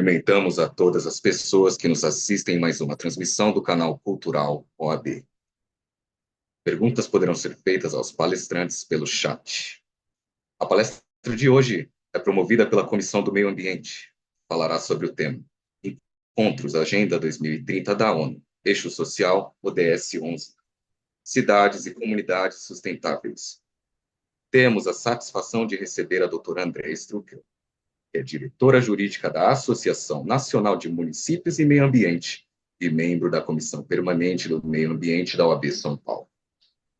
Cumprimentamos a todas as pessoas que nos assistem em mais uma transmissão do canal Cultural OAB. Perguntas poderão ser feitas aos palestrantes pelo chat. A palestra de hoje é promovida pela Comissão do Meio Ambiente. Falará sobre o tema Encontros Agenda 2030 da ONU, Eixo Social, ODS 11, Cidades e Comunidades Sustentáveis. Temos a satisfação de receber a doutora Andréa Struckel, que é diretora jurídica da Associação Nacional de Municípios e Meio Ambiente e membro da Comissão Permanente do Meio Ambiente da OAB São Paulo.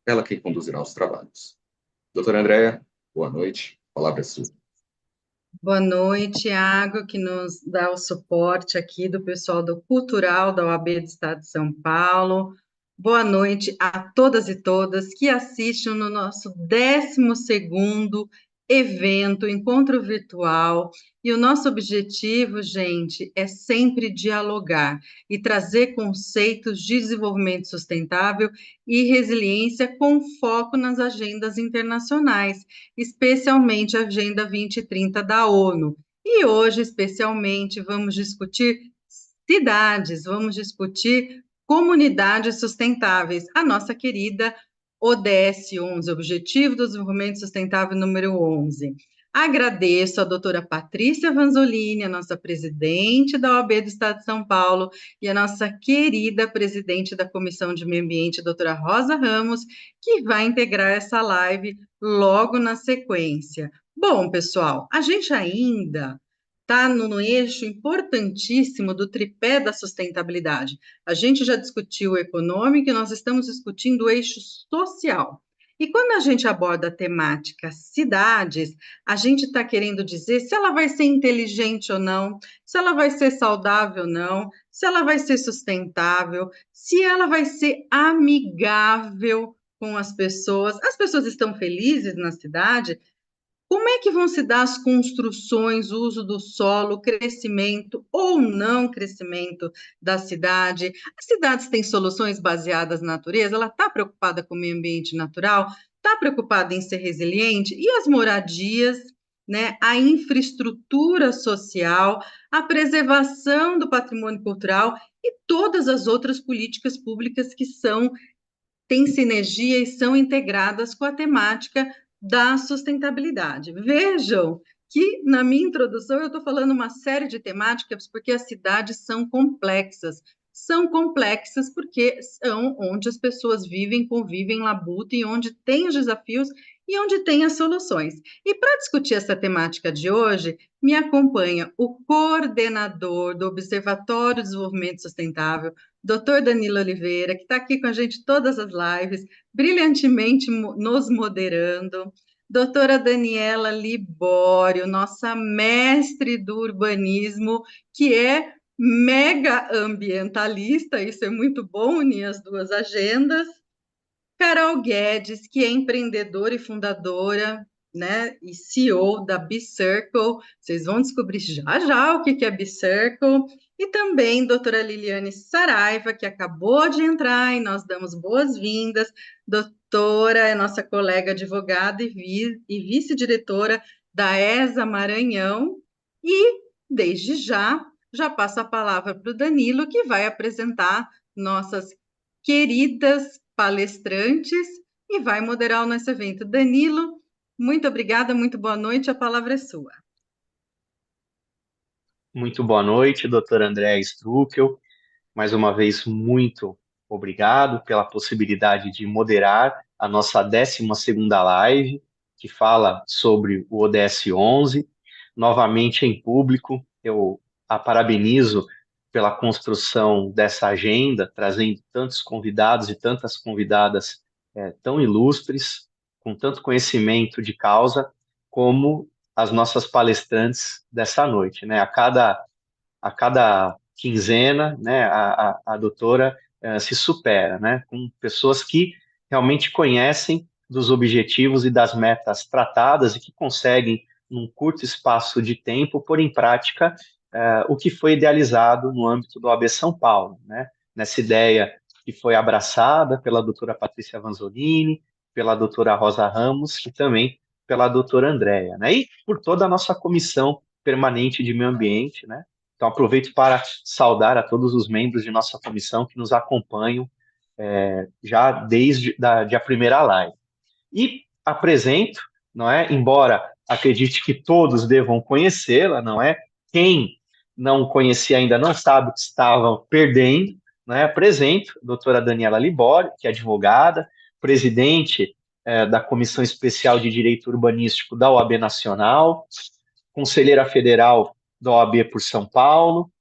Ela quem conduzirá os trabalhos. Doutora Andréa, boa noite, a palavra é sua. Boa noite, Iago, que nos dá o suporte aqui do pessoal do Cultural da OAB do Estado de São Paulo. Boa noite a todas e todas que assistem no nosso 12º evento, encontro virtual. E o nosso objetivo, gente, é sempre dialogar e trazer conceitos de desenvolvimento sustentável e resiliência com foco nas agendas internacionais, especialmente a Agenda 2030 da ONU. E hoje, especialmente, vamos discutir cidades, vamos discutir comunidades sustentáveis, a nossa querida ODS 11, Objetivo do Desenvolvimento Sustentável número 11. Agradeço a doutora Patrícia Vanzolini, a nossa presidente da OAB do Estado de São Paulo, e a nossa querida presidente da Comissão de Meio Ambiente, doutora Rosa Ramos, que vai integrar essa live logo na sequência. Bom, pessoal, a gente ainda está no eixo importantíssimo do tripé da sustentabilidade. A gente já discutiu o econômico e nós estamos discutindo o eixo social. E quando a gente aborda a temática cidades, a gente está querendo dizer se ela vai ser inteligente ou não, se ela vai ser saudável ou não, se ela vai ser sustentável, se ela vai ser amigável com as pessoas. As pessoas estão felizes na cidade? Como é que vão se dar as construções, o uso do solo, o crescimento ou não crescimento da cidade? As cidades têm soluções baseadas na natureza? Ela está preocupada com o meio ambiente natural? Está preocupada em ser resiliente? E as moradias, né? A infraestrutura social, a preservação do patrimônio cultural e todas as outras políticas públicas que têm sinergia e são integradas com a temática da sustentabilidade. Vejam que na minha introdução eu estou falando uma série de temáticas porque as cidades são complexas. São complexas porque são onde as pessoas vivem, convivem, labutam, e onde tem os desafios e onde tem as soluções. E para discutir essa temática de hoje, me acompanha o coordenador do Observatório de Desenvolvimento Sustentável, Dr. Danilo Oliveira, que está aqui com a gente todas as lives, brilhantemente nos moderando. Doutora Daniela Libório, nossa mestre do urbanismo, que é mega ambientalista, isso é muito bom unir as duas agendas. Carol Guedes, que é empreendedora e fundadora, né, e CEO da B-Circle. Vocês vão descobrir já já o que é B-Circle. E também doutora Liliane Saraiva, que acabou de entrar e nós damos boas-vindas. Doutora é nossa colega advogada e vice-diretora da ESA Maranhão. E, desde já passo a palavra para o Danilo, que vai apresentar nossas queridas palestrantes e vai moderar o nosso evento. Danilo, muito obrigada, muito boa noite, a palavra é sua. Muito boa noite, doutora Andréa Struckel. Mais uma vez, muito obrigado pela possibilidade de moderar a nossa 12ª live, que fala sobre o ODS 11. Novamente em público, eu a parabenizo pela construção dessa agenda, trazendo tantos convidados e tantas convidadas tão ilustres, com tanto conhecimento de causa, como as nossas palestrantes dessa noite, né? A cada quinzena, né, a doutora se supera, né, com pessoas que realmente conhecem dos objetivos e das metas tratadas e que conseguem, num curto espaço de tempo, pôr em prática o que foi idealizado no âmbito do AB São Paulo, né, nessa ideia que foi abraçada pela doutora Patrícia Vanzolini, pela doutora Rosa Ramos e também pela doutora Andréa, né, e por toda a nossa comissão permanente de meio ambiente, né, Então, aproveito para saudar a todos os membros de nossa comissão que nos acompanham já desde a primeira live. E apresento, não é? Embora acredite que todos devam conhecê-la, não é? Quem não conhecia ainda não sabe o que estavam perdendo, não é? Apresento a doutora Daniela Libório, que é advogada, presidente da Comissão Especial de Direito Urbanístico da OAB Nacional, conselheira federal da OAB por São Paulo,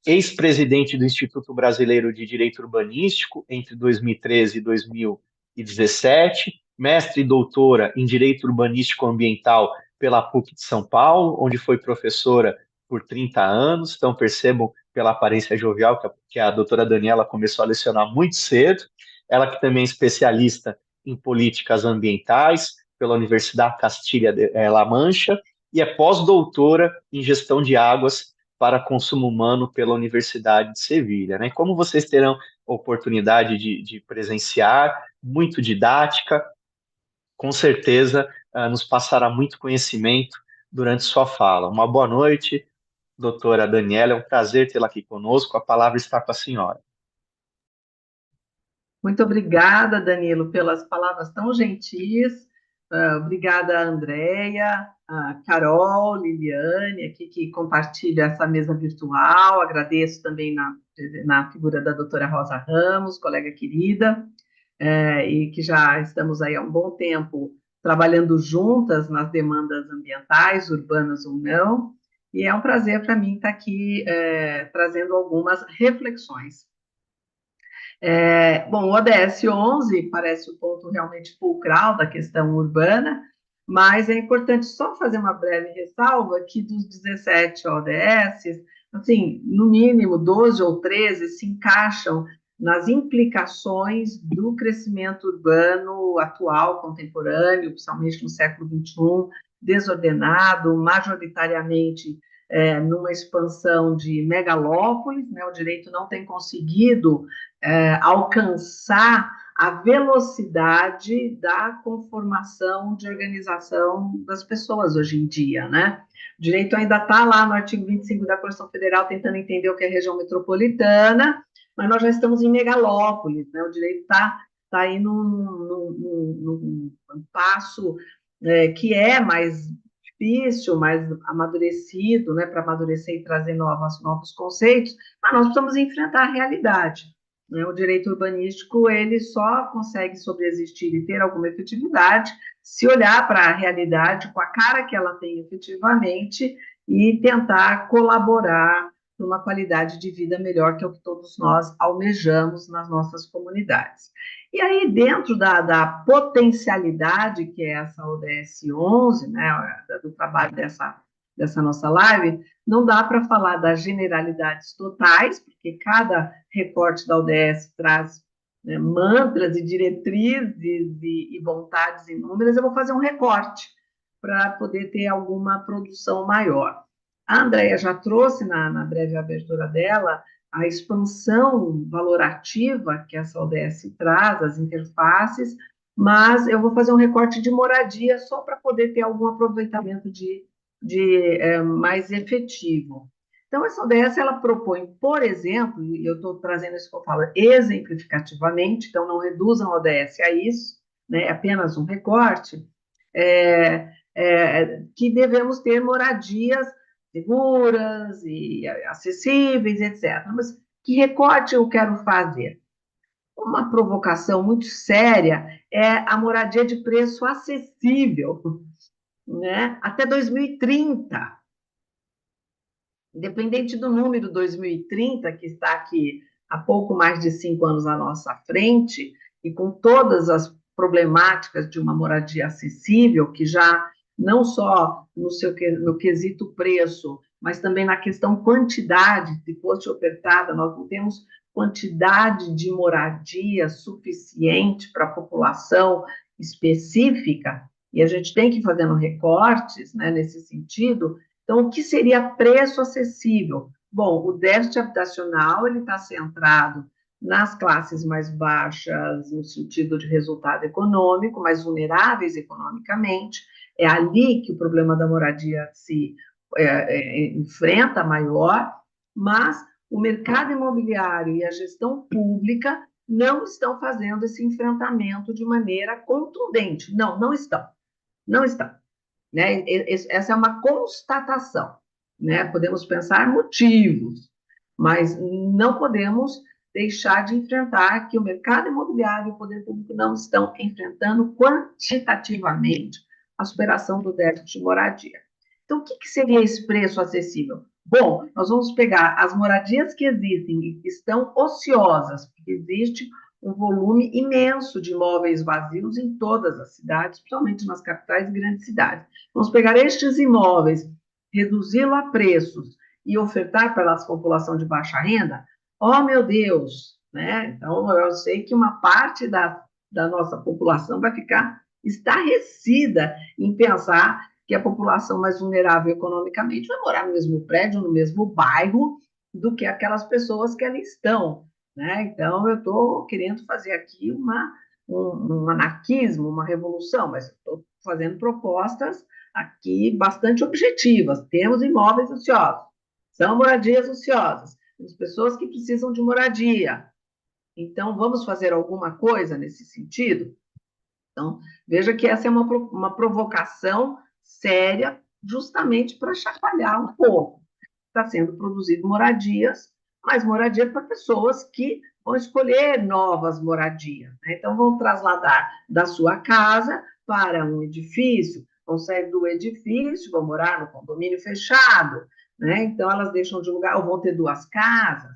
ex-presidente do Instituto Brasileiro de Direito Urbanístico entre 2013 e 2017, mestre e doutora em Direito Urbanístico Ambiental pela PUC de São Paulo, onde foi professora por 30 anos. Então, percebam pela aparência jovial que a doutora Daniela começou a lecionar muito cedo. Ela que também é especialista em políticas ambientais pela Universidade Castilha-La Mancha e é pós-doutora em gestão de águas para consumo humano pela Universidade de Sevilha, né? Como vocês terão oportunidade de presenciar, muito didática, com certeza nos passará muito conhecimento durante sua fala. Uma boa noite, doutora Daniela, é um prazer tê-la aqui conosco, a palavra está com a senhora. Muito obrigada, Danilo, pelas palavras tão gentis. Obrigada, Andréia, a Carol, Liliane, aqui que compartilha essa mesa virtual. Agradeço também na figura da doutora Rosa Ramos, colega querida, e que já estamos aí há um bom tempo trabalhando juntas nas demandas ambientais, urbanas ou não, e é um prazer para mim estar aqui trazendo algumas reflexões. Bom, o ODS 11 parece o ponto realmente fulcral da questão urbana, mas é importante só fazer uma breve ressalva que dos 17 ODS, assim, no mínimo 12 ou 13 se encaixam nas implicações do crescimento urbano atual, contemporâneo, principalmente no século XXI, desordenado, majoritariamente numa expansão de megalópolis, né? O direito não tem conseguido alcançar a velocidade da conformação de organização das pessoas hoje em dia, né? O direito ainda está lá no artigo 25 da Constituição Federal tentando entender o que é região metropolitana, mas nós já estamos em megalópolis, né? O direito está aí num passo que é mais difícil, mais amadurecido, né, para amadurecer e trazer novos conceitos, mas nós precisamos enfrentar a realidade. Né? O direito urbanístico, ele só consegue sobreexistir e ter alguma efetividade se olhar para a realidade com a cara que ela tem efetivamente e tentar colaborar numa qualidade de vida melhor, que é o que todos nós almejamos nas nossas comunidades. E aí, dentro da potencialidade que é essa ODS 11, né, do trabalho dessa nossa live, não dá para falar das generalidades totais, porque cada recorte da ODS traz mantras e diretrizes e vontades inúmeras. Eu vou fazer um recorte para poder ter alguma produção maior. A Andréia já trouxe na breve abertura dela a expansão valorativa que essa ODS traz, as interfaces, mas eu vou fazer um recorte de moradia só para poder ter algum aproveitamento mais efetivo. Então, essa ODS, ela propõe, por exemplo, e eu estou trazendo isso que eu falo exemplificativamente, então não reduzam a ODS a isso, né, é apenas um recorte, que devemos ter moradias seguras e acessíveis, etc. Mas que recorte eu quero fazer? Uma provocação muito séria é a moradia de preço acessível, né? Até 2030. Independente do número 2030, que está aqui há pouco mais de 5 anos à nossa frente, e com todas as problemáticas de uma moradia acessível, que já não só no quesito preço, mas também na questão quantidade, se fosse ofertada, nós não temos quantidade de moradia suficiente para a população específica, e a gente tem que ir fazendo recortes, né, nesse sentido. Então, o que seria preço acessível? Bom, o déficit habitacional ele está centrado nas classes mais baixas, no sentido de resultado econômico, mais vulneráveis economicamente. É ali que o problema da moradia se enfrenta maior, mas o mercado imobiliário e a gestão pública não estão fazendo esse enfrentamento de maneira contundente. Não estão. Não estão. Né? Essa é uma constatação. Né? Podemos pensar motivos, mas não podemos deixar de enfrentar que o mercado imobiliário e o poder público não estão enfrentando quantitativamente a superação do déficit de moradia. Então, o que seria esse preço acessível? Bom, nós vamos pegar as moradias que existem e que estão ociosas, porque existe um volume imenso de imóveis vazios em todas as cidades, principalmente nas capitais e grandes cidades. Vamos pegar estes imóveis, reduzi-lo a preços e ofertar para a população de baixa renda? Oh, meu Deus! Né? Então, eu sei que uma parte da nossa população vai ficar estarrecida em pensar que a população mais vulnerável economicamente vai morar no mesmo prédio, no mesmo bairro, do que aquelas pessoas que ali estão. Né? Então, eu estou querendo fazer aqui um anarquismo, uma revolução, mas estou fazendo propostas aqui bastante objetivas. Temos imóveis ociosos, são moradias ociosas, temos pessoas que precisam de moradia. Então, vamos fazer alguma coisa nesse sentido? Então, veja que essa é uma provocação séria, justamente para chacoalhar um pouco. Está sendo produzido moradias, mas moradia para pessoas que vão escolher novas moradias. Né? Então, vão trasladar da sua casa para um edifício, vão sair do edifício, vão morar no condomínio fechado. Né? Então, elas deixam de lugar, ou vão ter duas casas.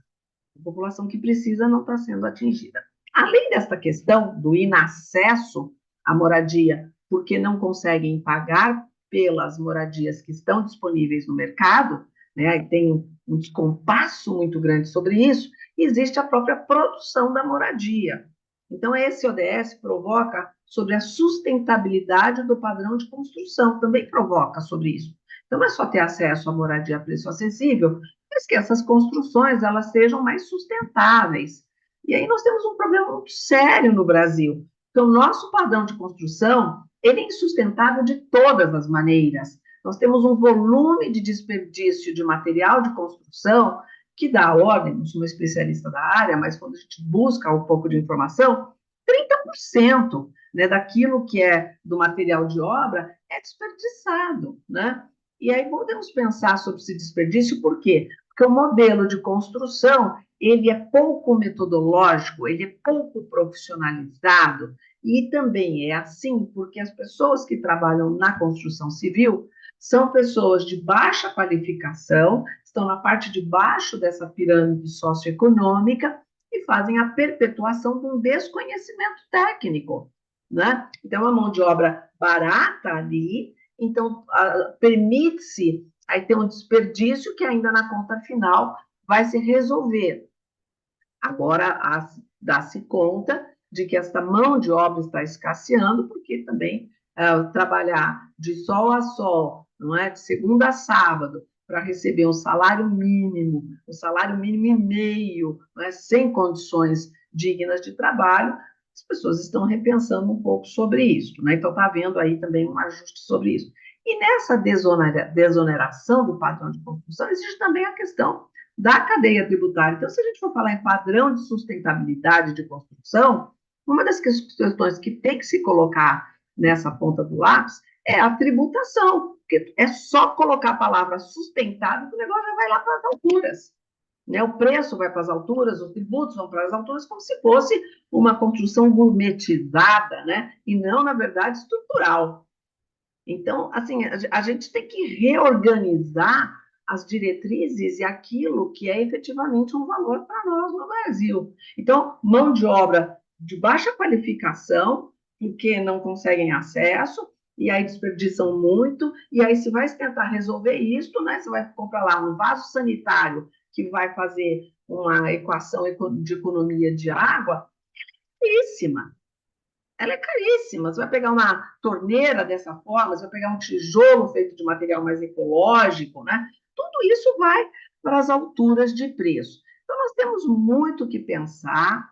A população que precisa não está sendo atingida. Além desta questão do inacesso à moradia, porque não conseguem pagar pelas moradias que estão disponíveis no mercado, né, e tem um descompasso muito grande sobre isso, existe a própria produção da moradia. Então, esse ODS provoca sobre a sustentabilidade do padrão de construção, também provoca sobre isso. Então, não é só ter acesso à moradia a preço acessível, mas que essas construções elas sejam mais sustentáveis. E aí nós temos um problema muito sério no Brasil, porque o nosso padrão de construção ele é insustentável de todas as maneiras. Nós temos um volume de desperdício de material de construção que dá a ordem, não sou uma especialista da área, mas quando a gente busca um pouco de informação, 30%, né, daquilo que é do material de obra é desperdiçado, né? E aí podemos pensar sobre esse desperdício, por quê? Porque o modelo de construção, ele é pouco metodológico, ele é pouco profissionalizado, e também é assim porque as pessoas que trabalham na construção civil são pessoas de baixa qualificação, estão na parte de baixo dessa pirâmide socioeconômica e fazem a perpetuação de um desconhecimento técnico, né? Então, a mão de obra barata ali, então permite-se aí ter um desperdício que ainda na conta final vai se resolver. Agora, dá-se conta de que esta mão de obra está escasseando, porque também trabalhar de sol a sol, não é? De segunda a sábado, para receber um salário mínimo e meio, não é? Sem condições dignas de trabalho, as pessoas estão repensando um pouco sobre isso, né? Então, está havendo aí também um ajuste sobre isso. E nessa desoneração do padrão de construção, existe também a questão da cadeia tributária. Então, se a gente for falar em padrão de sustentabilidade de construção, uma das questões que tem que se colocar nessa ponta do lápis é a tributação, porque é só colocar a palavra sustentável que o negócio já vai lá para as alturas. Né? O preço vai para as alturas, os tributos vão para as alturas, como se fosse uma construção gourmetizada, né? E não, na verdade, estrutural. Então, assim, a gente tem que reorganizar as diretrizes e aquilo que é efetivamente um valor para nós no Brasil. Então, mão de obra de baixa qualificação, porque não conseguem acesso, e aí desperdiçam muito, e aí se vai tentar resolver isso, né? Você vai comprar lá um vaso sanitário que vai fazer uma equação de economia de água, é caríssima. Ela é caríssima. Você vai pegar uma torneira dessa forma, você vai pegar um tijolo feito de material mais ecológico, né? Tudo isso vai para as alturas de preço. Então, nós temos muito que pensar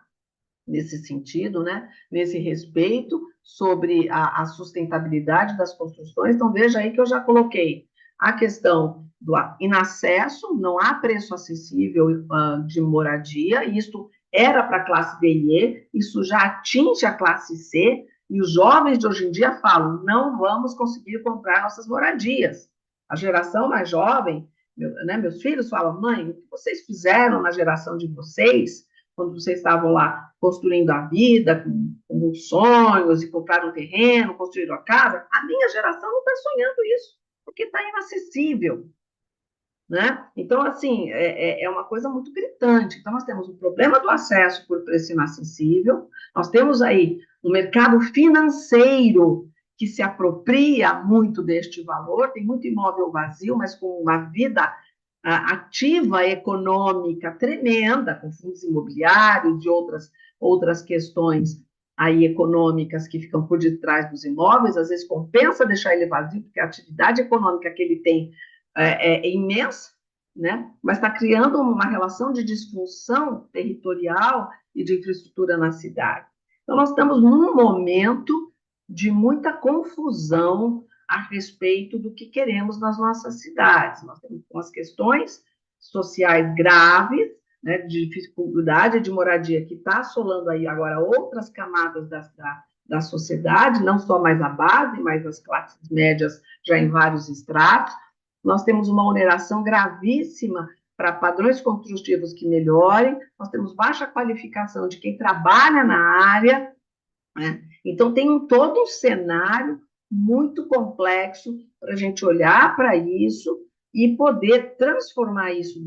nesse sentido, né? Nesse respeito sobre a sustentabilidade das construções. Então, veja aí que eu já coloquei a questão do inacesso, não há preço acessível de moradia, isso era para a classe D e E, isso já atinge a classe C, e os jovens de hoje em dia falam, não vamos conseguir comprar nossas moradias. A geração mais jovem, meus filhos falam, mãe, o que vocês fizeram na geração de vocês, quando vocês estavam lá construindo a vida, com sonhos, e compraram um terreno, construíram a casa, a minha geração não está sonhando isso, porque está inacessível. Né? Então, assim, é uma coisa muito gritante. Então, nós temos um problema do acesso por preço inacessível, nós temos aí um mercado financeiro que se apropria muito deste valor, tem muito imóvel vazio, mas com uma vida ativa econômica tremenda, com fundos imobiliários e outras questões aí econômicas que ficam por detrás dos imóveis, às vezes compensa deixar ele vazio, porque a atividade econômica que ele tem é imensa, né? Mas está criando uma relação de disfunção territorial e de infraestrutura na cidade. Então, nós estamos num momento de muita confusão a respeito do que queremos nas nossas cidades. Nós temos umas questões sociais graves, né, de dificuldade de moradia, que está assolando aí agora outras camadas da sociedade, não só mais a base, mas as classes médias já em vários estratos. Nós temos uma oneração gravíssima para padrões construtivos que melhorem, nós temos baixa qualificação de quem trabalha na área, né? Então, tem todo um cenário muito complexo para a gente olhar para isso e poder transformar isso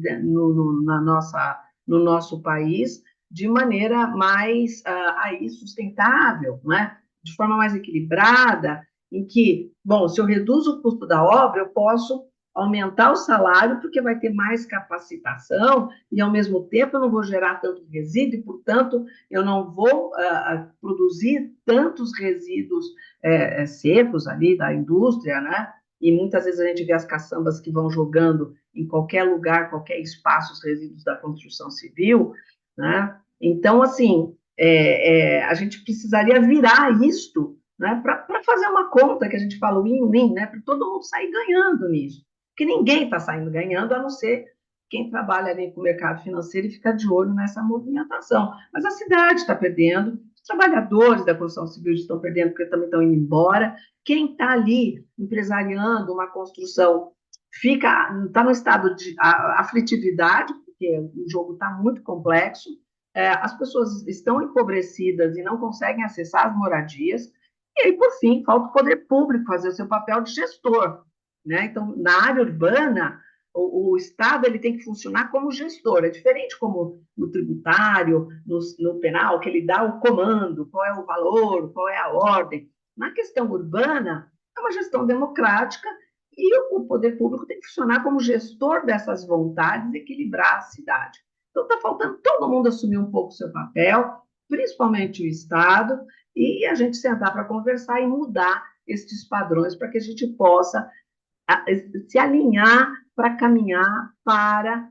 no nosso país de maneira mais aí sustentável, né? De forma mais equilibrada, em que, bom, se eu reduzo o custo da obra, eu posso aumentar o salário, porque vai ter mais capacitação, e, ao mesmo tempo, eu não vou gerar tanto resíduo, e, portanto, eu não vou produzir tantos resíduos secos ali da indústria, né? E muitas vezes a gente vê as caçambas que vão jogando em qualquer lugar, qualquer espaço, os resíduos da construção civil, né? Então, assim, a gente precisaria virar isto, né, para fazer uma conta que a gente fala win-win, né, para todo mundo sair ganhando nisso. Porque ninguém está saindo ganhando, a não ser quem trabalha ali com o mercado financeiro e fica de olho nessa movimentação. Mas a cidade está perdendo, os trabalhadores da construção civil estão perdendo porque também estão indo embora. Quem está ali empresariando uma construção está no estado de aflitividade, porque o jogo está muito complexo, as pessoas estão empobrecidas e não conseguem acessar as moradias, e aí, por fim, falta o poder público fazer o seu papel de gestor. Né? Então, na área urbana, o Estado ele tem que funcionar como gestor, é diferente como no tributário, no penal, que ele dá o comando, qual é o valor, qual é a ordem. Na questão urbana, é uma gestão democrática e o poder público tem que funcionar como gestor dessas vontades e equilibrar a cidade. Então, está faltando todo mundo assumir um pouco o seu papel, principalmente o Estado, e a gente sentar para conversar e mudar estes padrões para que a gente possa se alinhar para caminhar para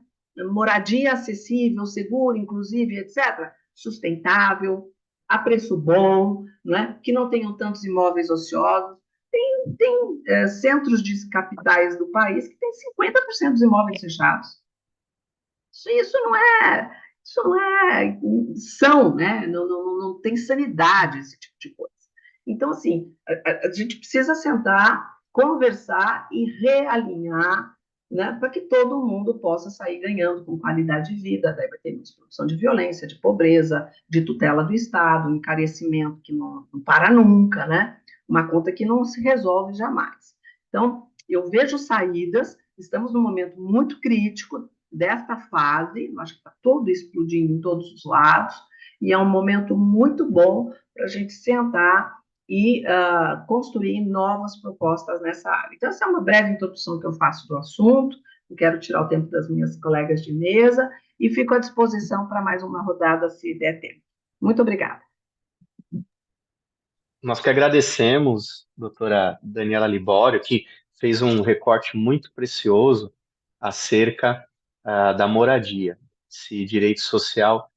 moradia acessível, segura, inclusive, etc., sustentável, a preço bom, né? Que não tenham tantos imóveis ociosos. Tem centros de capitais do país que tem 50% dos imóveis fechados. Isso não é são, né? Não tem sanidade esse tipo de coisa. Então, assim, a gente precisa sentar, conversar e realinhar, né, para que todo mundo possa sair ganhando com qualidade de vida. Daí vai ter menos produção de violência, de pobreza, de tutela do Estado, um encarecimento que não para nunca, né? Uma conta que não se resolve jamais. Então, eu vejo saídas, estamos num momento muito crítico desta fase, acho que está todo explodindo em todos os lados, e é um momento muito bom para a gente sentar e construir novas propostas nessa área. Então, essa é uma breve introdução que eu faço do assunto, não quero tirar o tempo das minhas colegas de mesa, e fico à disposição para mais uma rodada, se der tempo. Muito obrigada. Nós que agradecemos, doutora Daniela Libório, que fez um recorte muito precioso acerca da moradia, esse direito social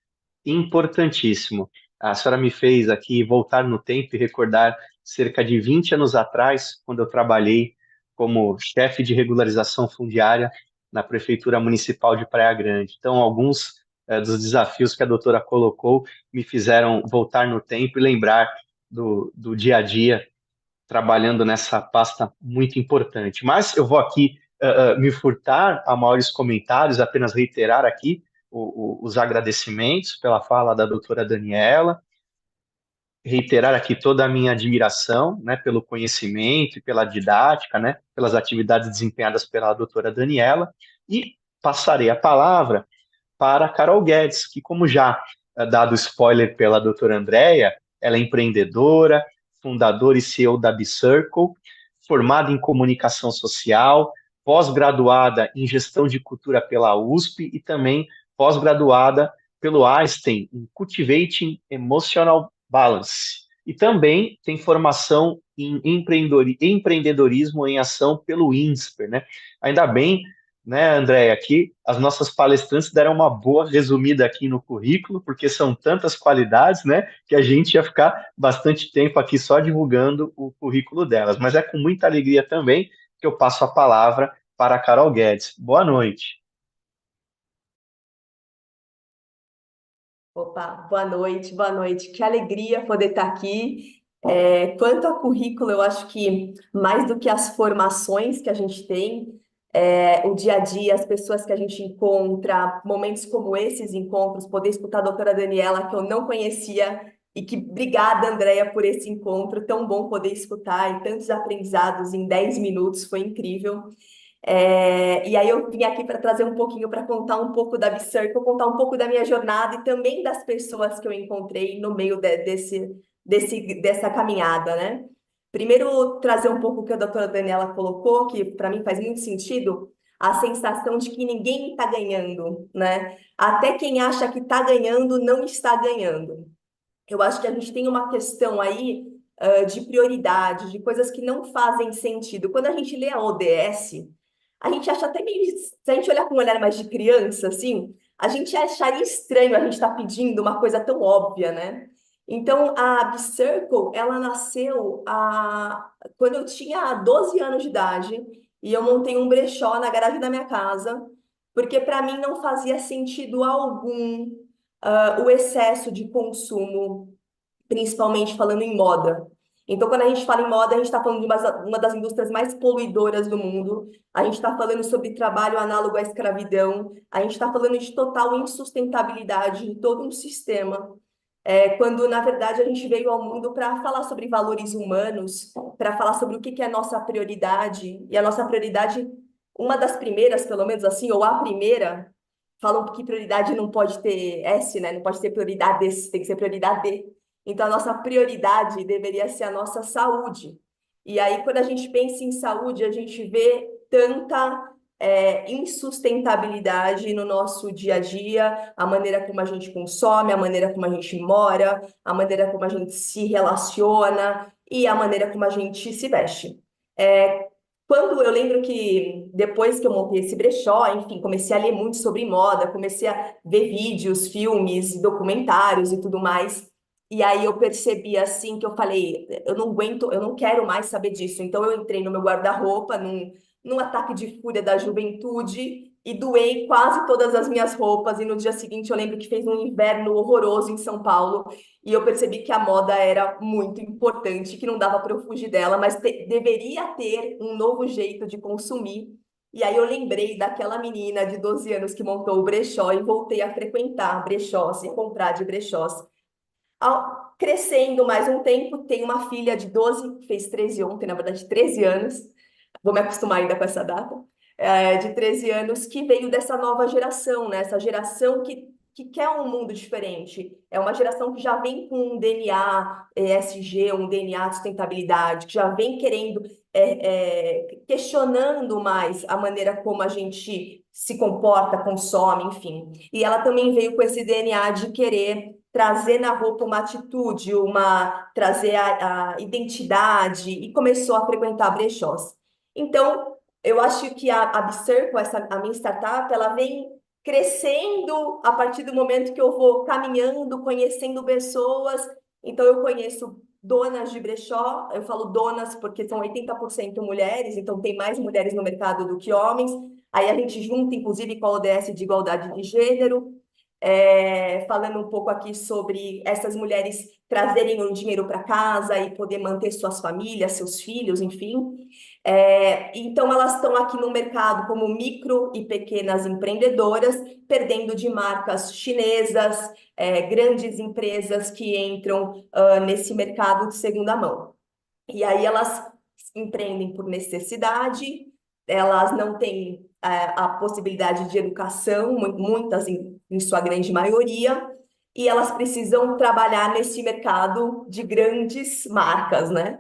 importantíssimo. A senhora me fez aqui voltar no tempo e recordar cerca de 20 anos atrás, quando eu trabalhei como chefe de regularização fundiária na Prefeitura Municipal de Praia Grande. Então, alguns dos desafios que a doutora colocou me fizeram voltar no tempo e lembrar do dia a dia trabalhando nessa pasta muito importante. Mas eu vou aqui me furtar a maiores comentários, apenas reiterar aqui os agradecimentos pela fala da doutora Daniela, reiterar aqui toda a minha admiração, né, pelo conhecimento e pela didática, né, pelas atividades desempenhadas pela doutora Daniela, e passarei a palavra para a Carol Guedes, que, como já dado spoiler pela doutora Andréia, ela é empreendedora, fundadora e CEO da B-Circle, formada em comunicação social, pós-graduada em gestão de cultura pela USP e também pós-graduada pelo Einstein em Cultivating Emotional Balance. E também tem formação em empreendedorismo em ação pelo INSPER, né? Ainda bem, né, Andréia, que as nossas palestrantes deram uma boa resumida aqui no currículo, porque são tantas qualidades, né, que a gente ia ficar bastante tempo aqui só divulgando o currículo delas. Mas é com muita alegria também que eu passo a palavra para a Carol Guedes. Boa noite. Opa, boa noite, boa noite. Que alegria poder estar aqui. Quanto a currículo, eu acho que mais do que as formações que a gente tem, o dia a dia, as pessoas que a gente encontra, momentos como esses encontros, poder escutar a doutora Daniela, que eu não conhecia, e que obrigada, Andréia, por esse encontro, tão bom poder escutar, e tantos aprendizados em 10 minutos, foi incrível. E aí eu vim aqui para trazer um pouquinho, para contar um pouco da B-Circle, contar um pouco da minha jornada e também das pessoas que eu encontrei no meio dessa caminhada, né? Primeiro, trazer um pouco o que a doutora Daniela colocou, que para mim faz muito sentido, a sensação de que ninguém está ganhando, né? Até quem acha que está ganhando, não está ganhando. Eu acho que a gente tem uma questão aí de prioridade, de coisas que não fazem sentido. Quando a gente lê a ODS, a gente acha até meio. Se a gente olhar com um olhar mais de criança, assim, a gente acharia estranho a gente estar pedindo uma coisa tão óbvia, né? Então, a B-Circle, ela nasceu quando eu tinha 12 anos de idade e eu montei um brechó na garagem da minha casa, porque para mim não fazia sentido algum o excesso de consumo, principalmente falando em moda. Então, quando a gente fala em moda, a gente está falando de uma das indústrias mais poluidoras do mundo, a gente está falando sobre trabalho análogo à escravidão, a gente está falando de total insustentabilidade de todo um sistema, quando, na verdade, a gente veio ao mundo para falar sobre valores humanos, para falar sobre o que é a nossa prioridade, e a nossa prioridade, uma das primeiras, pelo menos assim, ou a primeira, falam que prioridade não pode ter S, né? Não pode ter prioridades, tem que ser prioridade. Então, a nossa prioridade deveria ser a nossa saúde. E aí, quando a gente pensa em saúde, a gente vê tanta insustentabilidade no nosso dia a dia, a maneira como a gente consome, a maneira como a gente mora, a maneira como a gente se relaciona e a maneira como a gente se veste. Quando eu lembro que depois que eu montei esse brechó, enfim, comecei a ler muito sobre moda, comecei a ver vídeos, filmes, documentários e tudo mais. E aí eu percebi assim que eu falei, eu não aguento, eu não quero mais saber disso. Então eu entrei no meu guarda-roupa num ataque de fúria da juventude e doei quase todas as minhas roupas. E no dia seguinte eu lembro que fez um inverno horroroso em São Paulo e eu percebi que a moda era muito importante, que não dava para eu fugir dela, mas deveria ter um novo jeito de consumir. E aí eu lembrei daquela menina de 12 anos que montou o brechó e voltei a frequentar brechós e comprar de brechós. Crescendo mais um tempo, tenho uma filha de 12, fez 13 ontem, na verdade 13 anos, vou me acostumar ainda com essa data, de 13 anos, que veio dessa nova geração, né? Essa geração que quer um mundo diferente. É uma geração que já vem com um DNA ESG, um DNA de sustentabilidade, que já vem querendo, questionando mais a maneira como a gente se comporta, consome, enfim. E ela também veio com esse DNA de querer trazer na roupa uma atitude, trazer a identidade, e começou a frequentar brechós. Então, eu acho que a B-Circle, a minha startup, ela vem crescendo a partir do momento que eu vou caminhando, conhecendo pessoas. Então, eu conheço donas de brechó, eu falo donas porque são 80% mulheres, então tem mais mulheres no mercado do que homens. Aí a gente junta, inclusive, com a ODS de igualdade de gênero, falando um pouco aqui sobre essas mulheres trazerem o dinheiro para casa e poder manter suas famílias, seus filhos, enfim. Então, elas estão aqui no mercado como micro e pequenas empreendedoras, perdendo de marcas chinesas, grandes empresas que entram nesse mercado de segunda mão. E aí elas empreendem por necessidade, elas não têm a possibilidade de educação, muitas em sua grande maioria, e elas precisam trabalhar nesse mercado de grandes marcas, né?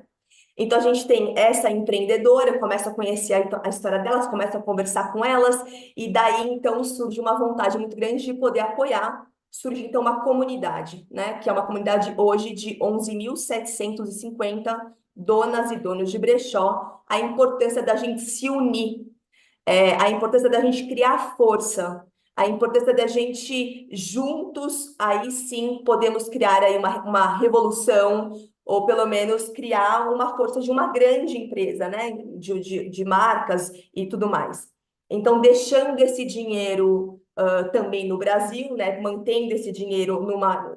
Então, a gente tem essa empreendedora, começa a conhecer a história delas, começa a conversar com elas, e daí, então, surge uma vontade muito grande de poder apoiar. Surge, então, uma comunidade, né? Que é uma comunidade hoje de 11.750 donas e donos de brechó. A importância da gente se unir, a importância da gente criar força, a importância da gente juntos, aí sim, podemos criar aí uma revolução, ou pelo menos criar uma força de uma grande empresa, né? De marcas e tudo mais. Então, deixando esse dinheiro também no Brasil, né? Mantendo esse dinheiro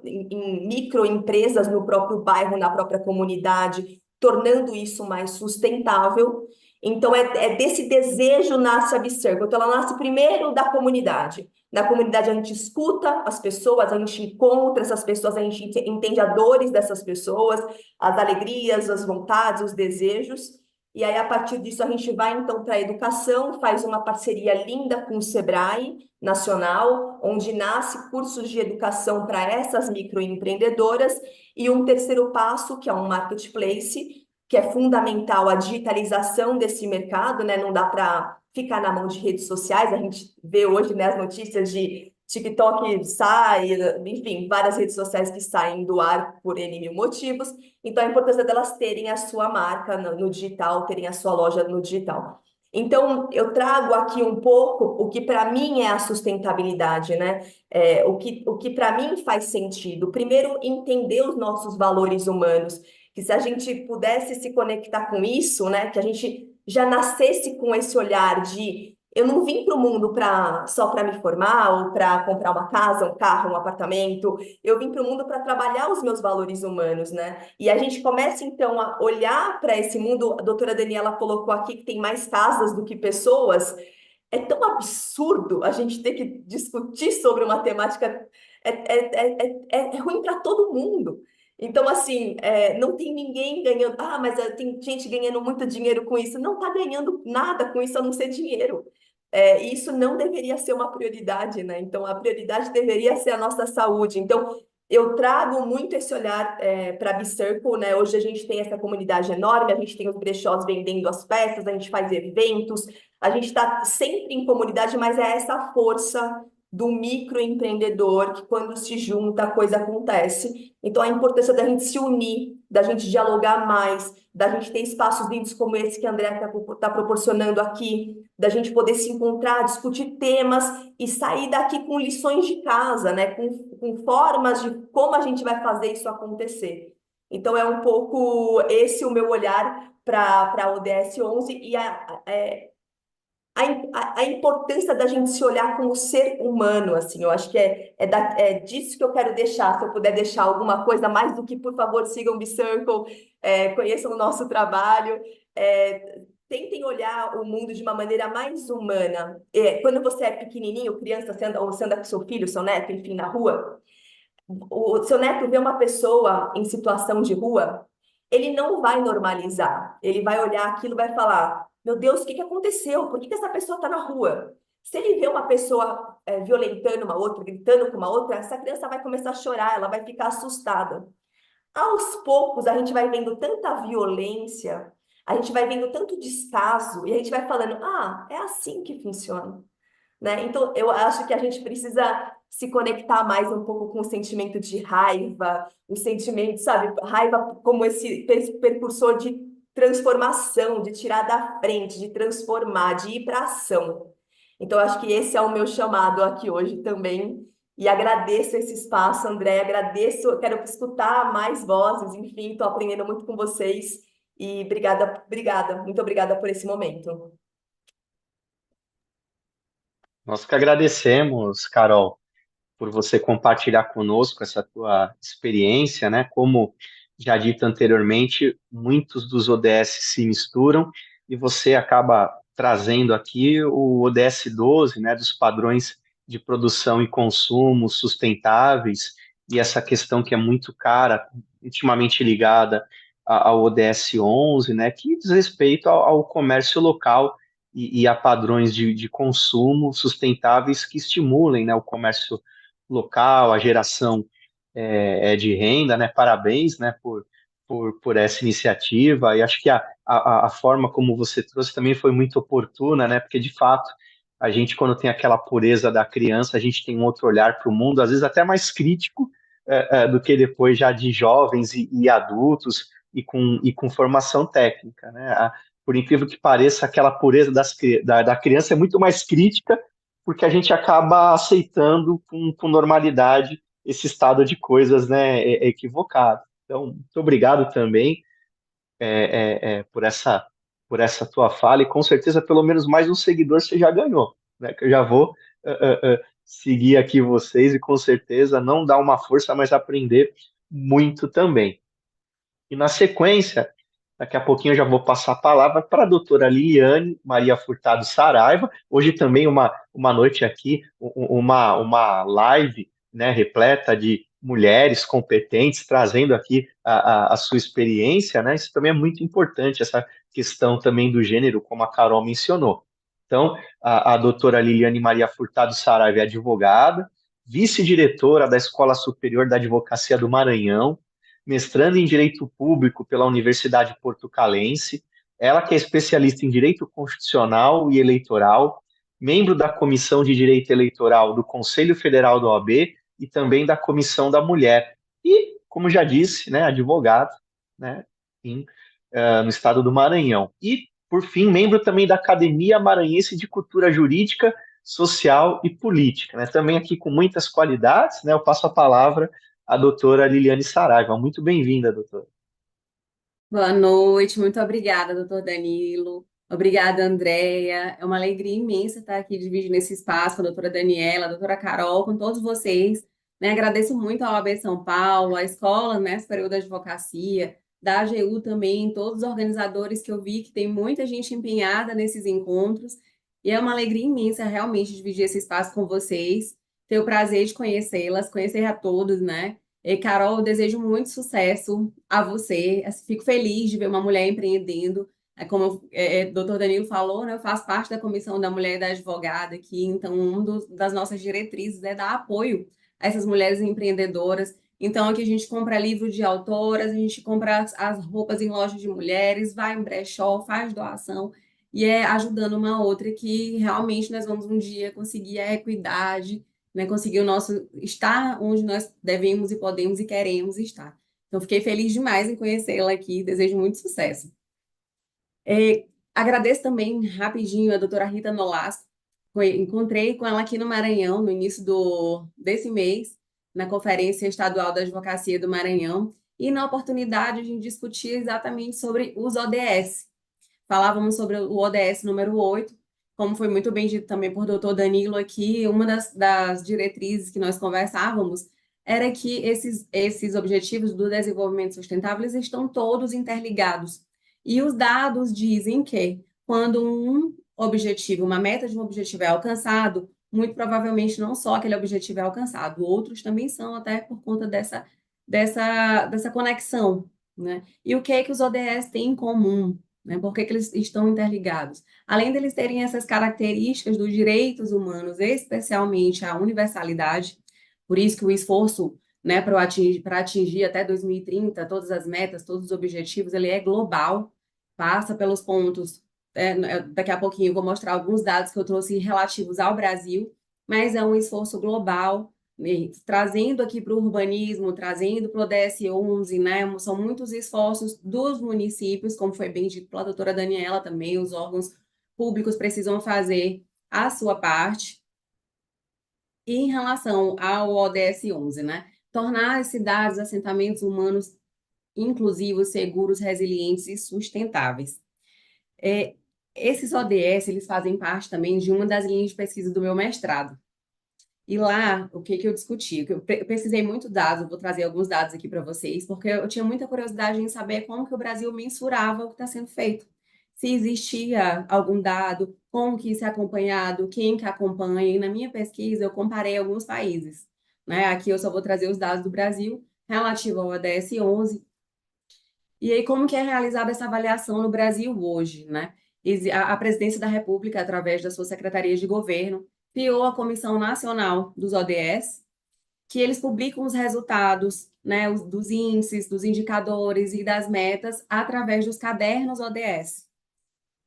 em microempresas no próprio bairro, na própria comunidade, tornando isso mais sustentável. Então, desse desejo nasce a Bicircle. Então, ela nasce primeiro da comunidade. Na comunidade, a gente escuta as pessoas, a gente encontra essas pessoas, a gente entende as dores dessas pessoas, as alegrias, as vontades, os desejos. E aí, a partir disso, a gente vai, então, para a educação, faz uma parceria linda com o Sebrae Nacional, onde nasce cursos de educação para essas microempreendedoras. E um terceiro passo, que é um marketplace, que é fundamental a digitalização desse mercado, né? Não dá para ficar na mão de redes sociais. A gente vê hoje, né, as notícias de TikTok sai, enfim, várias redes sociais que saem do ar por N mil motivos. Então, a importância delas terem a sua marca no digital, terem a sua loja no digital. Então, eu trago aqui um pouco o que para mim é a sustentabilidade, né? O que para mim faz sentido. Primeiro, entender os nossos valores humanos, que se a gente pudesse se conectar com isso, né, que a gente já nascesse com esse olhar de eu não vim para o mundo só para me formar ou para comprar uma casa, um carro, um apartamento, eu vim para o mundo para trabalhar os meus valores humanos, né? E a gente começa então a olhar para esse mundo, a doutora Daniela colocou aqui que tem mais casas do que pessoas. É tão absurdo a gente ter que discutir sobre uma temática, é ruim para todo mundo. Então, assim, não tem ninguém ganhando. Ah, mas tem gente ganhando muito dinheiro com isso. Não está ganhando nada com isso a não ser dinheiro. Isso não deveria ser uma prioridade, né? Então, a prioridade deveria ser a nossa saúde. Então, eu trago muito esse olhar para a Bicircle, né? Hoje a gente tem essa comunidade enorme, a gente tem os brechós vendendo as peças, a gente faz eventos, a gente está sempre em comunidade, mas é essa força do microempreendedor que quando se junta a coisa acontece. Então a importância da gente se unir, da gente dialogar mais, da gente ter espaços lindos como esse que a Andrea está proporcionando aqui, da gente poder se encontrar, discutir temas e sair daqui com lições de casa, né? Com formas de como a gente vai fazer isso acontecer. Então é um pouco esse o meu olhar para a ODS 11 e a importância da gente se olhar como ser humano, assim, eu acho que é disso que eu quero deixar, se eu puder deixar alguma coisa mais do que, por favor, sigam o Bicircle, conheçam o nosso trabalho, tentem olhar o mundo de uma maneira mais humana. Quando você é pequenininho, criança, você anda com seu filho, seu neto, enfim, na rua, o seu neto vê uma pessoa em situação de rua, ele não vai normalizar. Ele vai olhar aquilo e vai falar: meu Deus, o que aconteceu? Por que essa pessoa está na rua? Se ele vê uma pessoa violentando uma outra, gritando com uma outra, essa criança vai começar a chorar, ela vai ficar assustada. Aos poucos, a gente vai vendo tanta violência, a gente vai vendo tanto descaso, e a gente vai falando: ah, é assim que funciona. Né? Então, eu acho que a gente precisa se conectar mais um pouco com o sentimento de raiva, o sentimento, sabe, raiva como esse percursor de transformação, de tirar da frente, de transformar, de ir para ação. Então, acho que esse é o meu chamado aqui hoje também. E agradeço esse espaço, André, agradeço, quero escutar mais vozes, enfim, estou aprendendo muito com vocês. E obrigada, muito obrigada por esse momento. Nós que agradecemos, Carol, por você compartilhar conosco essa tua experiência, né? Como já dito anteriormente, muitos dos ODS se misturam e você acaba trazendo aqui o ODS 12, né? Dos padrões de produção e consumo sustentáveis e essa questão que é muito cara, intimamente ligada ao ODS 11, né? Que diz respeito ao comércio local e a padrões de consumo sustentáveis que estimulem, né, o comércio local, a geração de renda, né? Parabéns, né, por essa iniciativa. E acho que a forma como você trouxe também foi muito oportuna, né? Porque de fato a gente, quando tem aquela pureza da criança, a gente tem um outro olhar para o mundo, às vezes até mais crítico do que depois já de jovens e adultos e com formação técnica, né? Por incrível que pareça, aquela pureza da criança é muito mais crítica porque a gente acaba aceitando com normalidade esse estado de coisas, né, equivocado. Então, muito obrigado também por essa tua fala e com certeza pelo menos mais um seguidor você já ganhou, né? Que eu já vou seguir aqui vocês e com certeza não dar uma força, mas aprender muito também. E na sequência, daqui a pouquinho eu já vou passar a palavra para a doutora Liliane Maria Furtado Saraiva. Hoje também uma noite aqui, uma live, né, repleta de mulheres competentes, trazendo aqui a sua experiência, né? Isso também é muito importante, essa questão também do gênero, como a Carol mencionou. Então, a doutora Liliane Maria Furtado Saraiva é advogada, vice-diretora da Escola Superior da Advocacia do Maranhão, mestrando em Direito Público pela Universidade Portucalense, ela que é especialista em Direito Constitucional e Eleitoral, membro da Comissão de Direito Eleitoral do Conselho Federal da OAB e também da Comissão da Mulher. E, como já disse, né, advogado, né, no estado do Maranhão. E, por fim, membro também da Academia Maranhense de Cultura Jurídica, Social e Política, né? Também aqui com muitas qualidades, né? Eu passo a palavra a doutora Liliane Saraiva. Muito bem-vinda, doutora. Boa noite, muito obrigada, doutor Danilo. Obrigada, Andréia. É uma alegria imensa estar aqui dividindo esse espaço com a doutora Daniela, a doutora Carol, com todos vocês. Né? Agradeço muito à OAB São Paulo, à Escola, né, Superior da Advocacia, da AGU também, todos os organizadores que eu vi, que tem muita gente empenhada nesses encontros. E é uma alegria imensa realmente dividir esse espaço com vocês. Ter o prazer de conhecê-las, conhecer a todos, né? E, Carol, eu desejo muito sucesso a você. Fico feliz de ver uma mulher empreendendo. Como o doutor Danilo falou, né, eu faço parte da Comissão da Mulher e da Advogada aqui, então uma das nossas diretrizes é dar apoio a essas mulheres empreendedoras. Então, aqui a gente compra livro de autoras, a gente compra as roupas em lojas de mulheres, vai em brechó, faz doação, e é ajudando uma outra que realmente nós vamos um dia conseguir a equidade, né, conseguir o nosso estar onde nós devemos e podemos e queremos estar. Então, fiquei feliz demais em conhecê-la aqui, desejo muito sucesso. Agradeço também rapidinho a doutora Rita Nolasco, encontrei com ela aqui no Maranhão, no início desse mês, na Conferência Estadual da Advocacia do Maranhão, e na oportunidade a gente discutir exatamente sobre os ODS. Falávamos sobre o ODS número 8, como foi muito bem dito também por doutor Danilo aqui, uma das diretrizes que nós conversávamos era que esses objetivos do desenvolvimento sustentável eles estão todos interligados. E os dados dizem que quando um objetivo, uma meta de um objetivo é alcançado, muito provavelmente não só aquele objetivo é alcançado, outros também são, até por conta dessa conexão, né? E o que é que os ODS têm em comum? Né? Por que eles estão interligados? Além deles terem essas características dos direitos humanos, especialmente a universalidade, por isso que o esforço, né, para atingir até 2030 todas as metas, todos os objetivos, ele é global, passa pelos pontos. Daqui a pouquinho eu vou mostrar alguns dados que eu trouxe relativos ao Brasil, mas é um esforço global, trazendo aqui para o urbanismo, trazendo para o ODS11, né? São muitos esforços dos municípios, como foi bem dito pela doutora Daniela também, os órgãos públicos precisam fazer a sua parte. E em relação ao ODS 11, né? Tornar as cidades, assentamentos humanos inclusivos, seguros, resilientes e sustentáveis. Esses ODS, eles fazem parte também de uma das linhas de pesquisa do meu mestrado. E lá, o que eu discuti? Eu pesquisei muito dados, eu vou trazer alguns dados aqui para vocês, porque eu tinha muita curiosidade em saber como que o Brasil mensurava o que está sendo feito. Se existia algum dado, como que isso é acompanhado, quem que acompanha. E na minha pesquisa, eu comparei alguns países. Né? Aqui eu só vou trazer os dados do Brasil, relativo ao ODS 11. E aí, como que é realizada essa avaliação no Brasil hoje, né? A Presidência da República, através das suas secretarias de governo, criou a Comissão Nacional dos ODS, que eles publicam os resultados, né, dos índices, dos indicadores e das metas através dos cadernos ODS.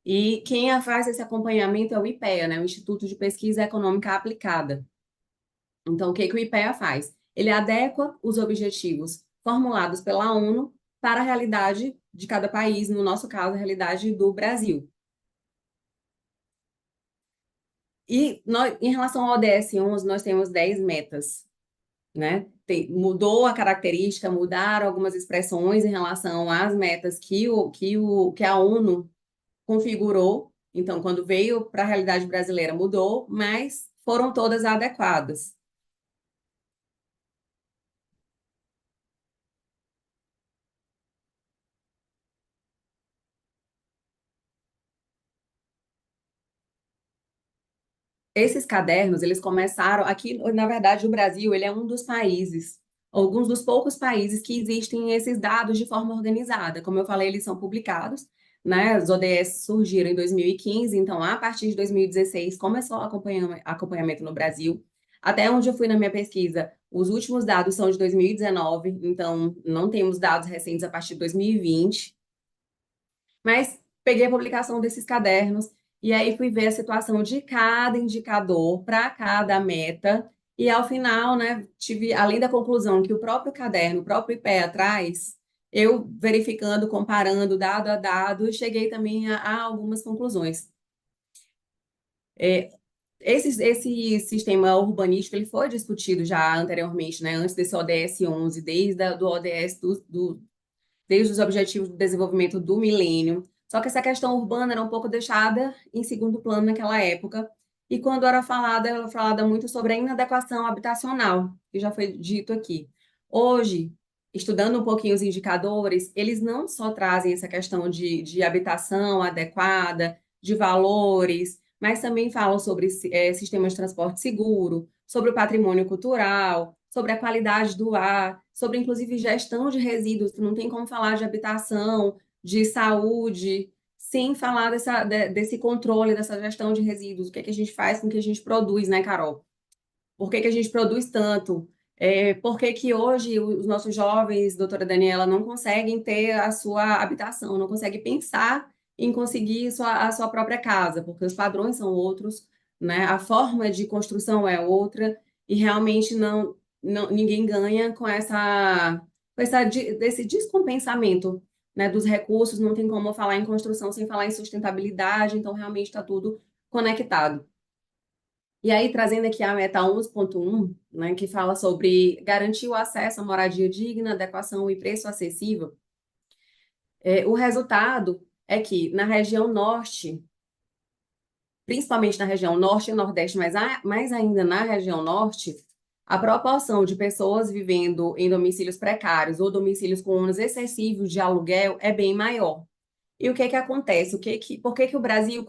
E quem faz esse acompanhamento é o IPEA, né, o Instituto de Pesquisa Econômica Aplicada. Então, o que o IPEA faz? Ele adequa os objetivos formulados pela ONU para a realidade de cada país, no nosso caso, a realidade do Brasil. E em relação ao ODS 11, nós temos 10 metas, né? Mudou a característica, mudaram algumas expressões em relação às metas que a ONU configurou. Então, quando veio para a realidade brasileira, mudou, mas foram todas adequadas. Esses cadernos, eles começaram aqui, na verdade, o Brasil, ele é um dos países, alguns dos poucos países que existem esses dados de forma organizada. Como eu falei, eles são publicados, né? Os ODS surgiram em 2015, então a partir de 2016 começou o acompanhamento no Brasil. Até onde eu fui na minha pesquisa, os últimos dados são de 2019, então não temos dados recentes a partir de 2020. Mas peguei a publicação desses cadernos e aí fui ver a situação de cada indicador para cada meta. E ao final, né, tive, além da conclusão que o próprio caderno, o próprio IPEA traz, eu verificando, comparando dado a dado, cheguei também a algumas conclusões. Esse sistema urbanístico ele foi discutido já anteriormente, né, antes desse ODS 11, desde do ODS desde os Objetivos de Desenvolvimento do Milênio. Só que essa questão urbana era um pouco deixada em segundo plano naquela época. E quando era falada muito sobre a inadequação habitacional, que já foi dito aqui. Hoje, estudando um pouquinho os indicadores, eles não só trazem essa questão de habitação adequada, de valores, mas também falam sobre sistemas de transporte seguro, sobre o patrimônio cultural, sobre a qualidade do ar, sobre inclusive gestão de resíduos, que não tem como falar de habitação, de saúde, sem falar desse controle, dessa gestão de resíduos, o que é que a gente faz com o que a gente produz, né, Carol? Por que a gente produz tanto? Por que que hoje os nossos jovens, doutora Daniela, não conseguem ter a sua habitação, não conseguem pensar em conseguir a sua própria casa, porque os padrões são outros, né? A forma de construção é outra, e realmente ninguém ganha com desse descompensamento, né, dos recursos, não tem como falar em construção sem falar em sustentabilidade, então realmente está tudo conectado. E aí, trazendo aqui a meta 11.1, né, que fala sobre garantir o acesso à moradia digna, adequação e preço acessível, o resultado é que na região norte, principalmente na região norte e nordeste, mas mais ainda na região norte, a proporção de pessoas vivendo em domicílios precários ou domicílios com ônus excessivos de aluguel é bem maior. E o que que acontece? Por que que o Brasil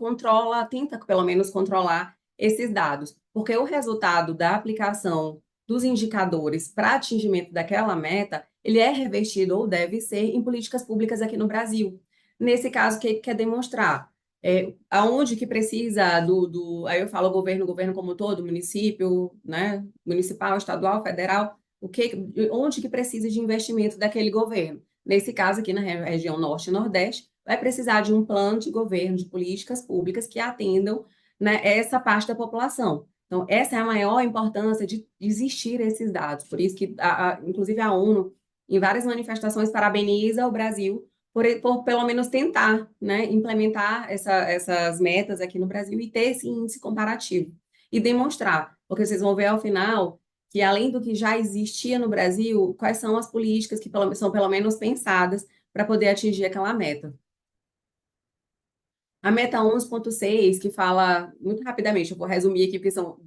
tenta pelo menos controlar esses dados? Porque o resultado da aplicação dos indicadores para atingimento daquela meta, ele é revertido ou deve ser em políticas públicas aqui no Brasil. Nesse caso, o que quer demonstrar? Aonde que precisa aí eu falo governo como um todo, município, né, municipal, estadual, federal, onde que precisa de investimento daquele governo? Nesse caso aqui na região norte e nordeste, vai precisar de um plano de governo, de políticas públicas que atendam, né, essa parte da população. Então, essa é a maior importância de existir esses dados. Por isso que, inclusive, a ONU, em várias manifestações, parabeniza o Brasil por pelo menos tentar, né, implementar essas metas aqui no Brasil e ter esse índice comparativo. e demonstrar, porque vocês vão ver ao final que, além do que já existia no Brasil, quais são as políticas que são pelo menos pensadas para poder atingir aquela meta. A meta 11.6, que fala muito rapidamente, eu vou resumir aqui, porque são,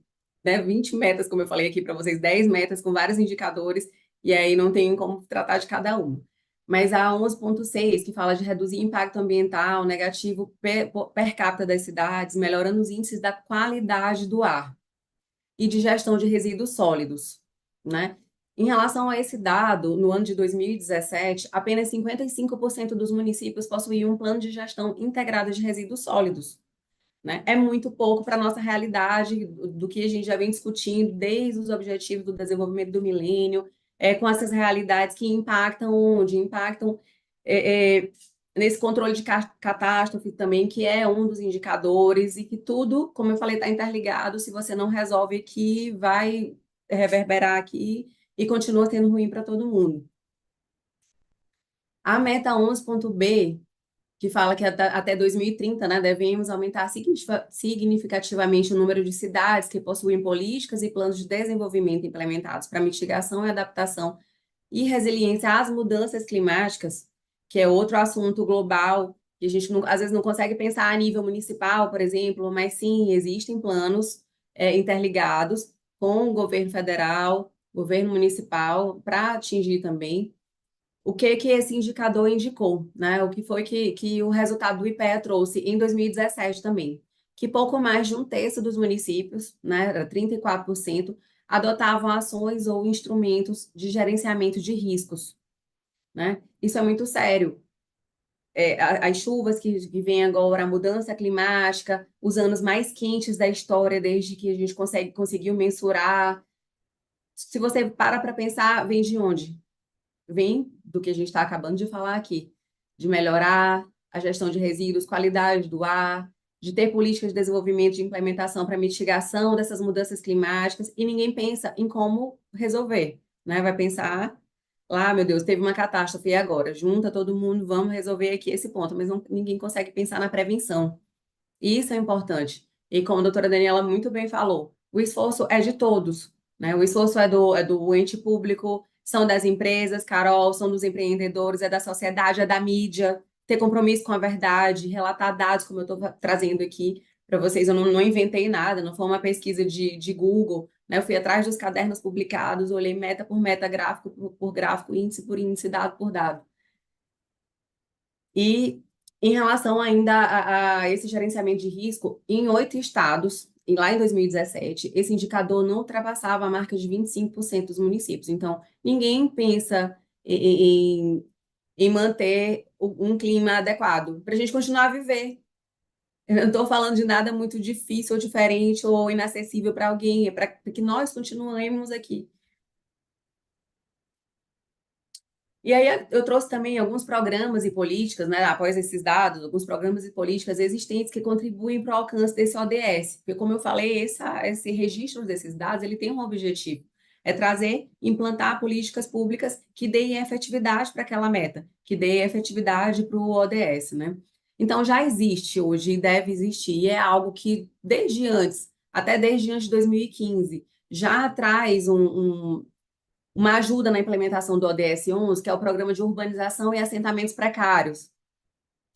né, 20 metas, como eu falei aqui para vocês, 10 metas com vários indicadores, e aí não tem como tratar de cada uma. Mas a 11.6, que fala de reduzir impacto ambiental negativo per capita das cidades, melhorando os índices da qualidade do ar e de gestão de resíduos sólidos, né? Em relação a esse dado, no ano de 2017, apenas 55% dos municípios possuíam um plano de gestão integrada de resíduos sólidos, né? É muito pouco para a nossa realidade, do que a gente já vem discutindo desde os Objetivos do Desenvolvimento do Milênio, com essas realidades que impactam onde? Impactam nesse controle de catástrofe também, que é um dos indicadores, e que tudo, como eu falei, está interligado. Se você não resolve aqui, vai reverberar aqui e continua sendo ruim para todo mundo. A meta 11.b, que fala que até 2030, né, devemos aumentar significativamente o número de cidades que possuem políticas e planos de desenvolvimento implementados para mitigação e adaptação e resiliência às mudanças climáticas, que é outro assunto global, que a gente às vezes não consegue pensar a nível municipal, por exemplo, mas sim, existem planos interligados com o governo federal, governo municipal, para atingir também. O que esse indicador indicou, né? O que foi que o resultado do IPEA trouxe em 2017 também, que pouco mais de um terço dos municípios, né, era 34%, adotavam ações ou instrumentos de gerenciamento de riscos, né? Isso é muito sério. As chuvas que vêm agora, a mudança climática, os anos mais quentes da história, desde que a gente conseguiu mensurar. Se você para pensar, vem de onde? Vem do que a gente está acabando de falar aqui, de melhorar a gestão de resíduos, qualidade do ar, de ter políticas de desenvolvimento de implementação para mitigação dessas mudanças climáticas, e ninguém pensa em como resolver, né? Vai pensar, lá, meu Deus, teve uma catástrofe, e agora? Junta todo mundo, vamos resolver aqui esse ponto, mas ninguém consegue pensar na prevenção. E isso é importante. E como a doutora Daniela muito bem falou, o esforço é de todos, né? O esforço é do ente público, são das empresas, Carol, são dos empreendedores, é da sociedade, é da mídia, ter compromisso com a verdade, relatar dados, como eu estou trazendo aqui para vocês. Eu não inventei nada, não foi uma pesquisa de Google, né? Eu fui atrás dos cadernos publicados, olhei meta por meta, gráfico por gráfico, índice por índice, dado por dado. E em relação ainda a esse gerenciamento de risco, em 8 estados, e lá em 2017, esse indicador não ultrapassava a marca de 25% dos municípios. Então, ninguém pensa em manter um clima adequado para a gente continuar a viver. Eu não estou falando de nada muito difícil ou diferente ou inacessível para alguém, é para que nós continuemos aqui. E aí eu trouxe também alguns programas e políticas, né, após esses dados, alguns programas e políticas existentes que contribuem para o alcance desse ODS, porque, como eu falei, esse registro desses dados, ele tem um objetivo, é trazer, implantar políticas públicas que deem efetividade para aquela meta, que deem efetividade para o ODS, né? Então, já existe hoje e deve existir, e é algo que, até desde antes de 2015, já traz uma ajuda na implementação do ODS 11, que é o Programa de Urbanização e Assentamentos Precários,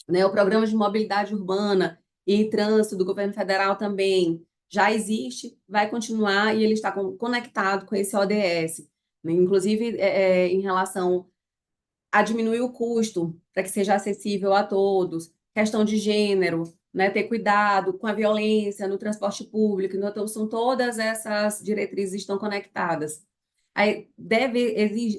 né? O Programa de Mobilidade Urbana e Trânsito do Governo Federal também já existe, vai continuar, e ele está conectado com esse ODS, né? Inclusive em relação a diminuir o custo para que seja acessível a todos, questão de gênero, né? Ter cuidado com a violência no transporte público. Então, são todas essas diretrizes estão conectadas. Aí deve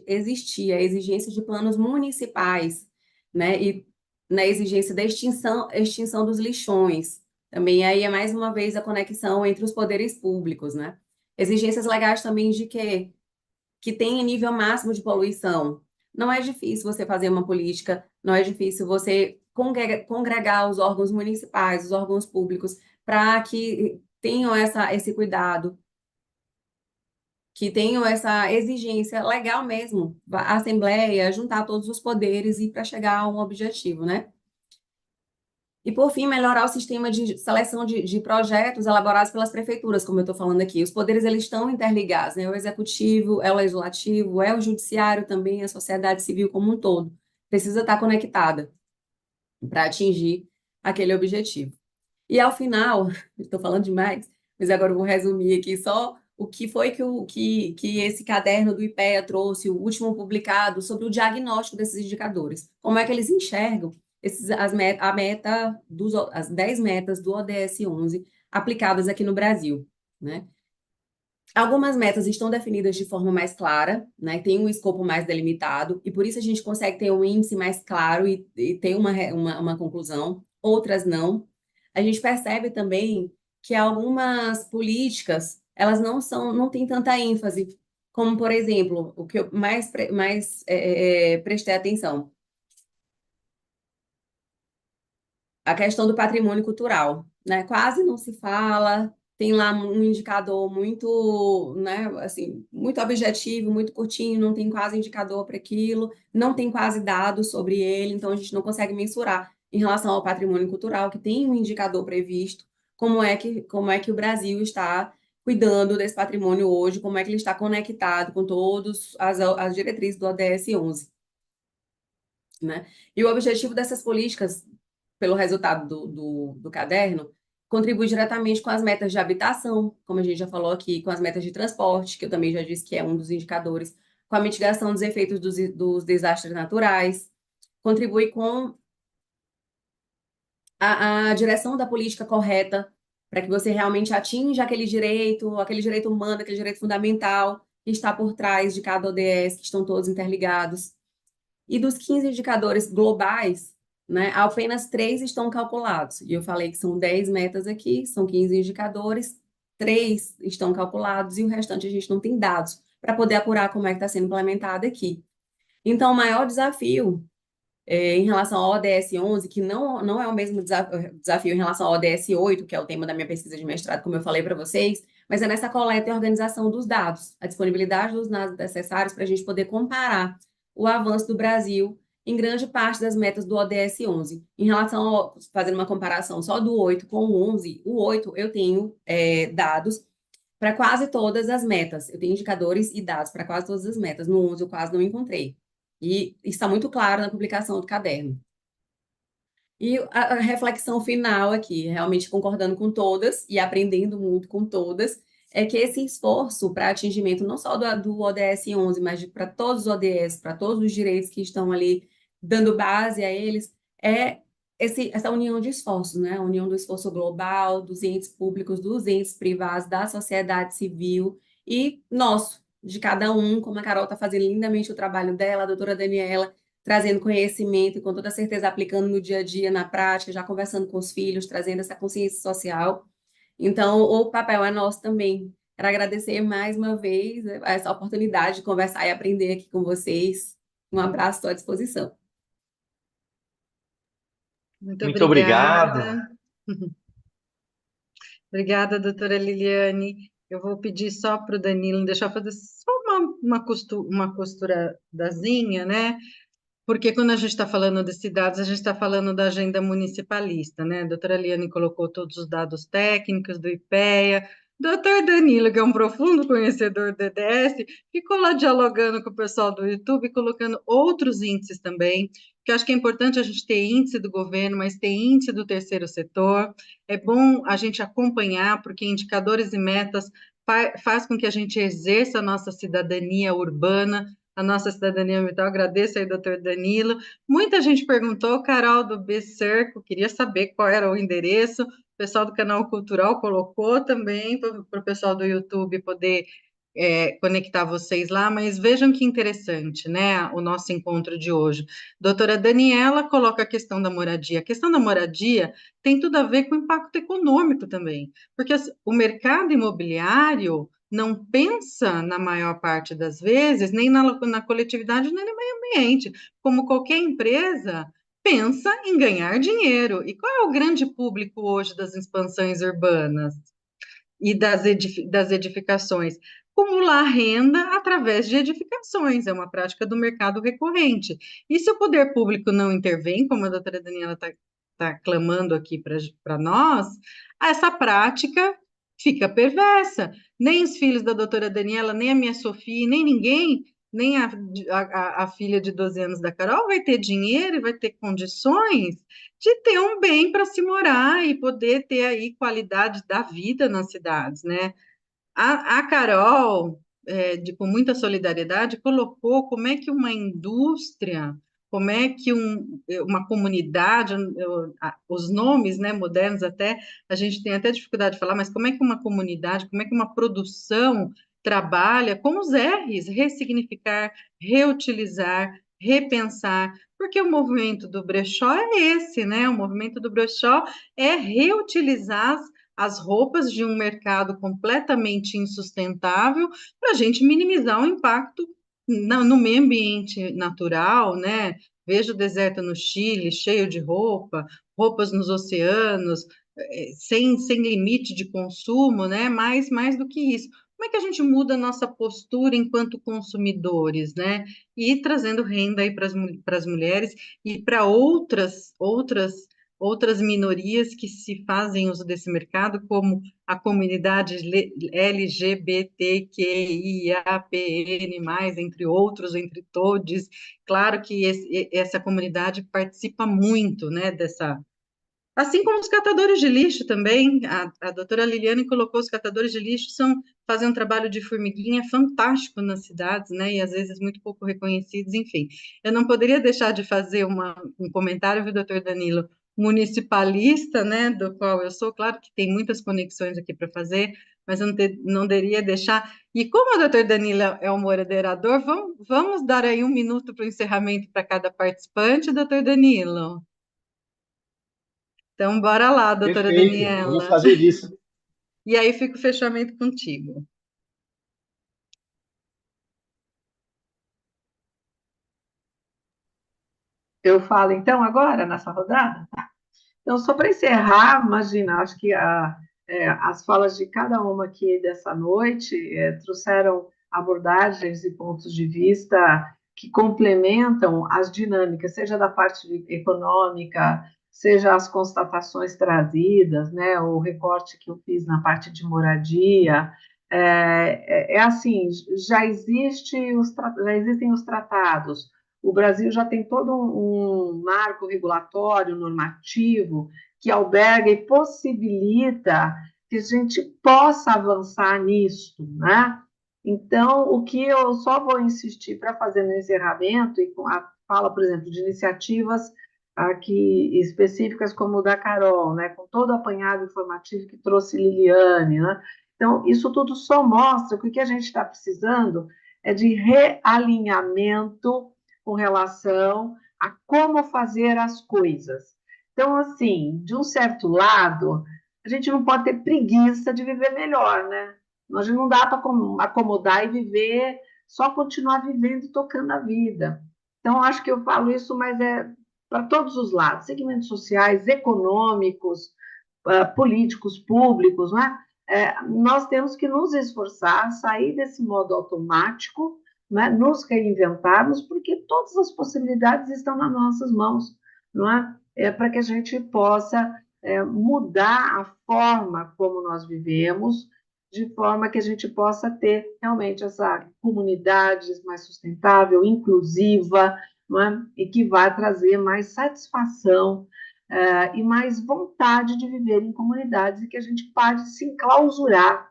existir a exigência de planos municipais, né? E na exigência da extinção dos lixões. Também aí é mais uma vez a conexão entre os poderes públicos, né? Exigências legais também de que tenha nível máximo de poluição. Não é difícil você fazer uma política, não é difícil você congregar os órgãos municipais, os órgãos públicos, para que tenham esse cuidado, que tenham essa exigência legal mesmo, a Assembleia, juntar todos os poderes e para chegar a um objetivo, né? E, por fim, melhorar o sistema de seleção de projetos elaborados pelas prefeituras, como eu estou falando aqui. Os poderes, eles estão interligados, né? O executivo, é o legislativo, é o judiciário também, a sociedade civil como um todo. Precisa estar conectada para atingir aquele objetivo. E, ao final, estou falando demais, mas agora eu vou resumir aqui só o que foi que esse caderno do IPEA trouxe, o último publicado, sobre o diagnóstico desses indicadores. Como é que eles enxergam as 10 metas do ODS 11 aplicadas aqui no Brasil, né? Algumas metas estão definidas de forma mais clara, né? Tem um escopo mais delimitado, e por isso a gente consegue ter um índice mais claro e ter uma conclusão, outras não. A gente percebe também que algumas políticas, elas não têm tanta ênfase, como, por exemplo, o que eu mais prestei atenção, a questão do patrimônio cultural, né? Quase não se fala, tem lá um indicador muito, né, assim, muito objetivo, muito curtinho, não tem quase indicador para aquilo, não tem quase dados sobre ele, então a gente não consegue mensurar em relação ao patrimônio cultural, que tem um indicador previsto, como é que o Brasil está cuidando desse patrimônio hoje, como é que ele está conectado com todas as diretrizes do ODS 11, né? E o objetivo dessas políticas, pelo resultado do caderno, contribui diretamente com as metas de habitação, como a gente já falou aqui, com as metas de transporte, que eu também já disse que é um dos indicadores, com a mitigação dos efeitos dos desastres naturais, contribui com a direção da política correta, para que você realmente atinja aquele direito humano, aquele direito fundamental que está por trás de cada ODS, que estão todos interligados. E dos 15 indicadores globais, né, apenas 3 estão calculados. E eu falei que são 10 metas aqui, são 15 indicadores, 3 estão calculados e o restante a gente não tem dados para poder apurar como é que está sendo implementado aqui. Então, o maior desafio em relação ao ODS 11, que não é o mesmo desafio em relação ao ODS 8, que é o tema da minha pesquisa de mestrado, como eu falei para vocês, mas é nessa coleta e organização dos dados, a disponibilidade dos dados necessários para a gente poder comparar o avanço do Brasil em grande parte das metas do ODS 11. Em relação fazendo uma comparação só do 8 com o 11, o 8 eu tenho dados para quase todas as metas, eu tenho indicadores e dados para quase todas as metas, no 11 eu quase não encontrei. E está muito claro na publicação do caderno. E a reflexão final aqui, realmente concordando com todas e aprendendo muito com todas, é que esse esforço para atingimento não só do ODS 11, mas para todos os ODS, para todos os direitos que estão ali dando base a eles, é essa união de esforços, né? A união do esforço global, dos entes públicos, dos entes privados, da sociedade civil e nosso, de cada um, como a Carol está fazendo lindamente o trabalho dela, a doutora Daniela trazendo conhecimento e com toda certeza aplicando no dia a dia, na prática, já conversando com os filhos, trazendo essa consciência social. Então, o papel é nosso também. Quero agradecer mais uma vez essa oportunidade de conversar e aprender aqui com vocês. Um abraço, estou à disposição. Muito obrigado. Obrigada, doutora Liliane. Eu vou pedir só para o Danilo deixar fazer só uma costuradazinha, né? Porque quando a gente está falando de cidades, a gente está falando da agenda municipalista, né? A doutora Liliane colocou todos os dados técnicos do IPEA. Doutor Danilo, que é um profundo conhecedor do EDS, ficou lá dialogando com o pessoal do YouTube, colocando outros índices também, que eu acho que é importante a gente ter índice do governo, mas ter índice do terceiro setor. É bom a gente acompanhar, porque indicadores e metas faz com que a gente exerça a nossa cidadania urbana, a nossa cidadania ambiental. Agradeço aí, doutor Danilo. Muita gente perguntou, Carol do B-Cerco, queria saber qual era o endereço. O pessoal do canal Cultural colocou também para o pessoal do YouTube poder conectar vocês lá, mas vejam que interessante, né, o nosso encontro de hoje. Doutora Daniela coloca a questão da moradia. A questão da moradia tem tudo a ver com o impacto econômico também, porque o mercado imobiliário não pensa, na maior parte das vezes, nem na coletividade, nem no meio ambiente. Como qualquer empresa, pensa em ganhar dinheiro. E qual é o grande público hoje das expansões urbanas e das edificações? Acumular renda através de edificações, é uma prática do mercado recorrente. E se o poder público não intervém, como a doutora Daniela está clamando aqui para nós, essa prática fica perversa. Nem os filhos da doutora Daniela, nem a minha Sofia, nem ninguém, nem a filha de 12 anos da Carol vai ter dinheiro e vai ter condições de ter um bem para se morar e poder ter aí qualidade da vida nas cidades, né? A Carol, com muita solidariedade, colocou como é que uma indústria, como é que uma comunidade, os nomes, né, modernos até, a gente tem até dificuldade de falar, mas como é que uma comunidade, como é que uma produção trabalha com os R's, ressignificar, reutilizar, repensar, porque o movimento do brechó é esse, né? O movimento do brechó é reutilizar as roupas de um mercado completamente insustentável para a gente minimizar o impacto no meio ambiente natural, né? Veja o deserto no Chile, cheio de roupas nos oceanos, sem limite de consumo, né? Mais do que isso. Como é que a gente muda a nossa postura enquanto consumidores, né? E trazendo renda aí para as mulheres e para outras minorias que se fazem uso desse mercado, como a comunidade LGBTQIAPN+, entre outros, entre todos. Claro que essa comunidade participa muito, né, dessa... Assim como os catadores de lixo também, a doutora Liliane colocou, os catadores de lixo fazem um trabalho de formiguinha fantástico nas cidades, né, e às vezes muito pouco reconhecidos, enfim. Eu não poderia deixar de fazer um comentário, viu, doutor Danilo, municipalista, né, do qual eu sou, claro que tem muitas conexões aqui para fazer, mas eu não deveria deixar. E como o doutor Danilo é o moderador, vamos dar aí 1 minuto para o encerramento para cada participante, doutor Danilo. Então, bora lá, doutora Perfeito, vamos Daniela. fazer isso. E aí fica o fechamento contigo. Eu falo, então, agora, nessa rodada? Então, só para encerrar, imagina, acho que as falas de cada uma aqui dessa noite trouxeram abordagens e pontos de vista que complementam as dinâmicas, seja da parte econômica, seja as constatações trazidas, né, o recorte que eu fiz na parte de moradia. Assim, já existem os tratados, o Brasil já tem todo um marco regulatório, normativo, que alberga e possibilita que a gente possa avançar nisso, né? Então, o que eu só vou insistir para fazer no encerramento, e com a fala, por exemplo, de iniciativas aqui específicas como o da Carol, né? Com todo o apanhado informativo que trouxe Liliane, né? Então, isso tudo só mostra que o que a gente está precisando é de realinhamento com relação a como fazer as coisas. Então, assim, de um certo lado, a gente não pode ter preguiça de viver melhor, né? A gente não dá para acomodar e viver, só continuar vivendo e tocando a vida. Então, acho que eu falo isso, mas é para todos os lados, segmentos sociais, econômicos, políticos, públicos, né? Nós temos que nos esforçar, sair desse modo automático, né, nos reinventarmos, porque todas as possibilidades estão nas nossas mãos, não é? Para que a gente possa mudar a forma como nós vivemos, de forma que a gente possa ter realmente essa comunidade mais sustentável, inclusiva, não é? E que vai trazer mais satisfação e mais vontade de viver em comunidades, e que a gente pare de se enclausurar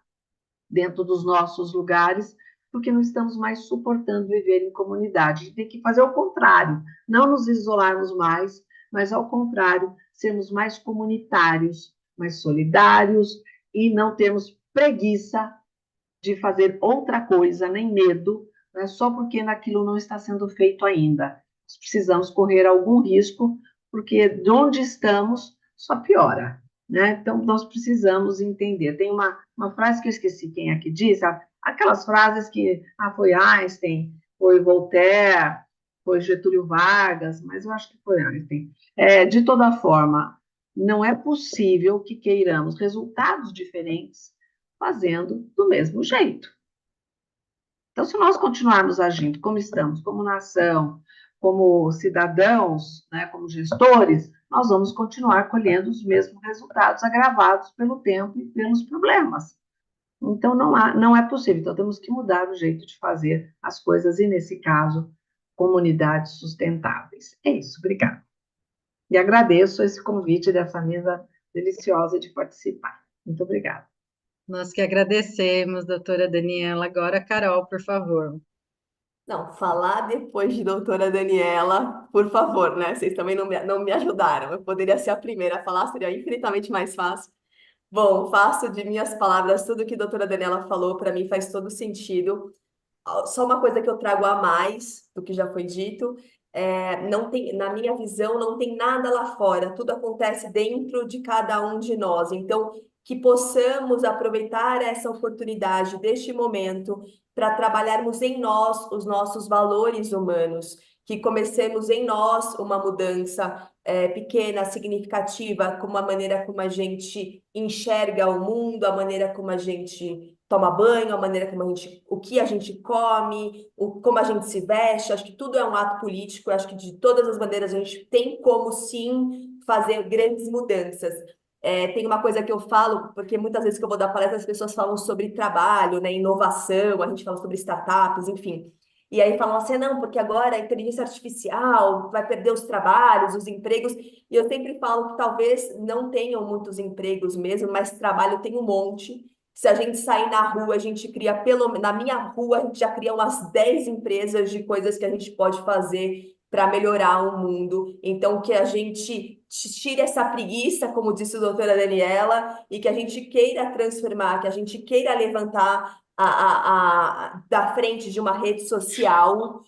dentro dos nossos lugares, porque não estamos mais suportando viver em comunidade. A gente tem que fazer o contrário, não nos isolarmos mais, mas, ao contrário, sermos mais comunitários, mais solidários, e não termos preguiça de fazer outra coisa, nem medo, né, só porque naquilo não está sendo feito ainda. Nós precisamos correr algum risco, porque de onde estamos só piora. Né? Então, nós precisamos entender. Tem uma frase que eu esqueci quem é que diz, aquelas frases que foi Einstein, foi Voltaire, foi Getúlio Vargas, mas eu acho que foi Einstein. De toda forma, não é possível que queiramos resultados diferentes fazendo do mesmo jeito. Então, se nós continuarmos agindo como estamos, como nação, como cidadãos, né, como gestores, nós vamos continuar colhendo os mesmos resultados agravados pelo tempo e pelos problemas. Então, não é possível. Então, temos que mudar o jeito de fazer as coisas e, nesse caso, comunidades sustentáveis. É isso, obrigada. E agradeço esse convite dessa mesa deliciosa de participar. Muito obrigada. Nós que agradecemos, doutora Daniela. Agora, Carol, por favor. Não, falar depois de doutora Daniela, por favor, né? Vocês também não me ajudaram. Eu poderia ser a primeira a falar, seria infinitamente mais fácil. Bom, faço de minhas palavras tudo que a doutora Daniela falou, para mim faz todo sentido. Só uma coisa que eu trago a mais do que já foi dito, não tem, na minha visão, não tem nada lá fora, tudo acontece dentro de cada um de nós. Então, que possamos aproveitar essa oportunidade deste momento para trabalharmos em nós os nossos valores humanos, que comecemos em nós uma mudança pequena, significativa, com a maneira como a gente enxerga o mundo, a maneira como a gente toma banho, a maneira como o que a gente come, como a gente se veste. Acho que tudo é um ato político. Acho que de todas as maneiras a gente tem como sim fazer grandes mudanças. Tem uma coisa que eu falo, porque muitas vezes que eu vou dar palestra, as pessoas falam sobre trabalho, né, inovação, a gente fala sobre startups, enfim. E aí falam assim, não, porque agora a inteligência artificial vai perder os trabalhos, os empregos. E eu sempre falo que talvez não tenham muitos empregos mesmo, mas trabalho tem um monte. Se a gente sair na rua, a gente cria, na minha rua, a gente já cria umas 10 empresas de coisas que a gente pode fazer para melhorar o mundo. Então, que a gente tire essa preguiça, como disse a doutora Daniela, e que a gente queira transformar, que a gente queira levantar da frente de uma rede social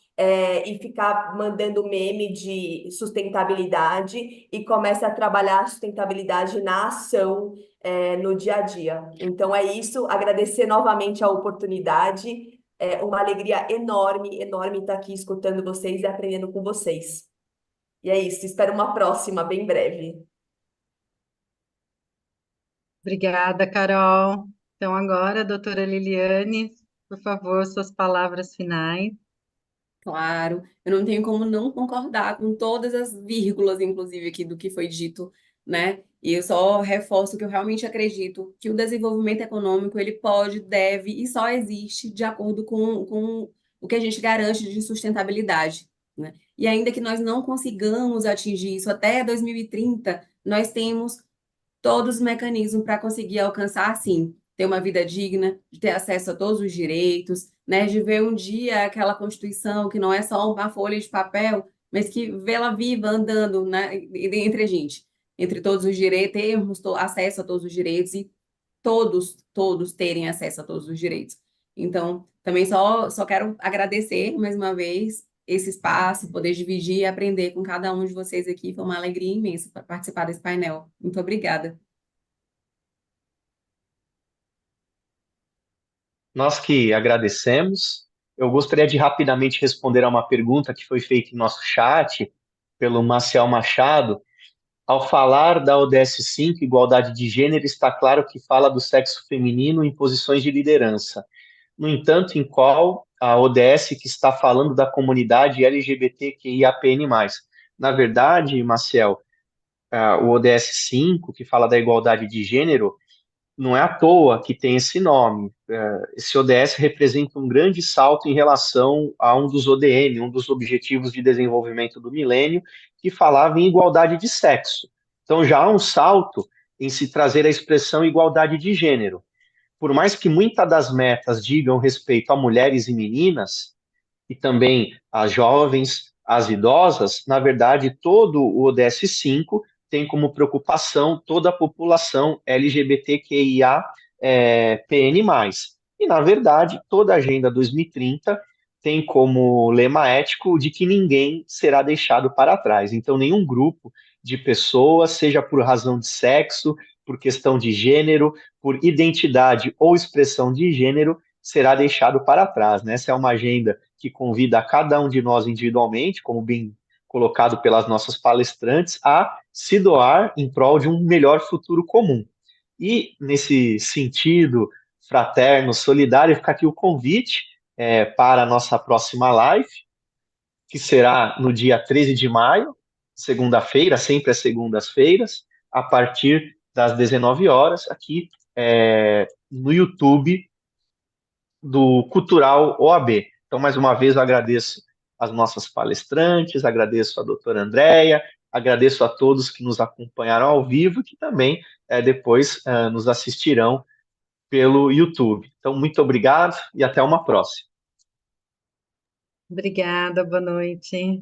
e ficar mandando meme de sustentabilidade e comece a trabalhar a sustentabilidade na ação, no dia a dia. Então é isso, agradecer novamente a oportunidade, é uma alegria enorme, enorme estar aqui escutando vocês e aprendendo com vocês. E é isso, espero uma próxima, bem breve. Obrigada, Carol. Então, agora, doutora Liliane, por favor, suas palavras finais. Claro, eu não tenho como não concordar com todas as vírgulas, inclusive, aqui do que foi dito, né? E eu só reforço que eu realmente acredito que o desenvolvimento econômico, ele pode, deve e só existe de acordo com o que a gente garante de sustentabilidade, né? E ainda que nós não consigamos atingir isso até 2030, nós temos todos os mecanismos para conseguir alcançar, sim, ter uma vida digna, de ter acesso a todos os direitos, né, de ver um dia aquela Constituição que não é só uma folha de papel, mas que vê-la viva andando, né, entre a gente, entre todos os direitos, termos acesso a todos os direitos e todos terem acesso a todos os direitos. Então, também só quero agradecer mais uma vez esse espaço, poder dividir e aprender com cada um de vocês aqui. Foi uma alegria imensa participar desse painel. Muito obrigada. Nós que agradecemos. Eu gostaria de rapidamente responder a uma pergunta que foi feita em nosso chat pelo Marcial Machado. Ao falar da ODS 5, igualdade de gênero, está claro que fala do sexo feminino em posições de liderança. No entanto, em qual a ODS que está falando da comunidade LGBTQIAPN+. Na verdade, Marcel, o ODS 5, que fala da igualdade de gênero, não é à toa que tem esse nome. Esse ODS representa um grande salto em relação a um dos ODM, um dos Objetivos de Desenvolvimento do Milênio, que falava em igualdade de sexo. Então já há um salto em se trazer a expressão igualdade de gênero. Por mais que muitas das metas digam respeito a mulheres e meninas, e também as jovens, as idosas, na verdade, todo o ODS 5 tem como preocupação toda a população LGBTQIA PN+. E, na verdade, toda a Agenda 2030 tem como lema ético de que ninguém será deixado para trás. Então, nenhum grupo de pessoas, seja por razão de sexo, por questão de gênero, por identidade ou expressão de gênero, será deixado para trás. Né? Essa é uma agenda que convida a cada um de nós individualmente, como bem colocado pelas nossas palestrantes, a se doar em prol de um melhor futuro comum. E, nesse sentido fraterno, solidário, fica aqui o convite para a nossa próxima live, que será no dia 13 de maio, segunda-feira, sempre às segundas-feiras, a partir das 19 horas, aqui no YouTube do Cultural OAB. Então, mais uma vez, eu agradeço as nossas palestrantes, agradeço a doutora Andréia, agradeço a todos que nos acompanharam ao vivo e que também depois nos assistirão pelo YouTube. Então, muito obrigado e até uma próxima. Obrigada, boa noite.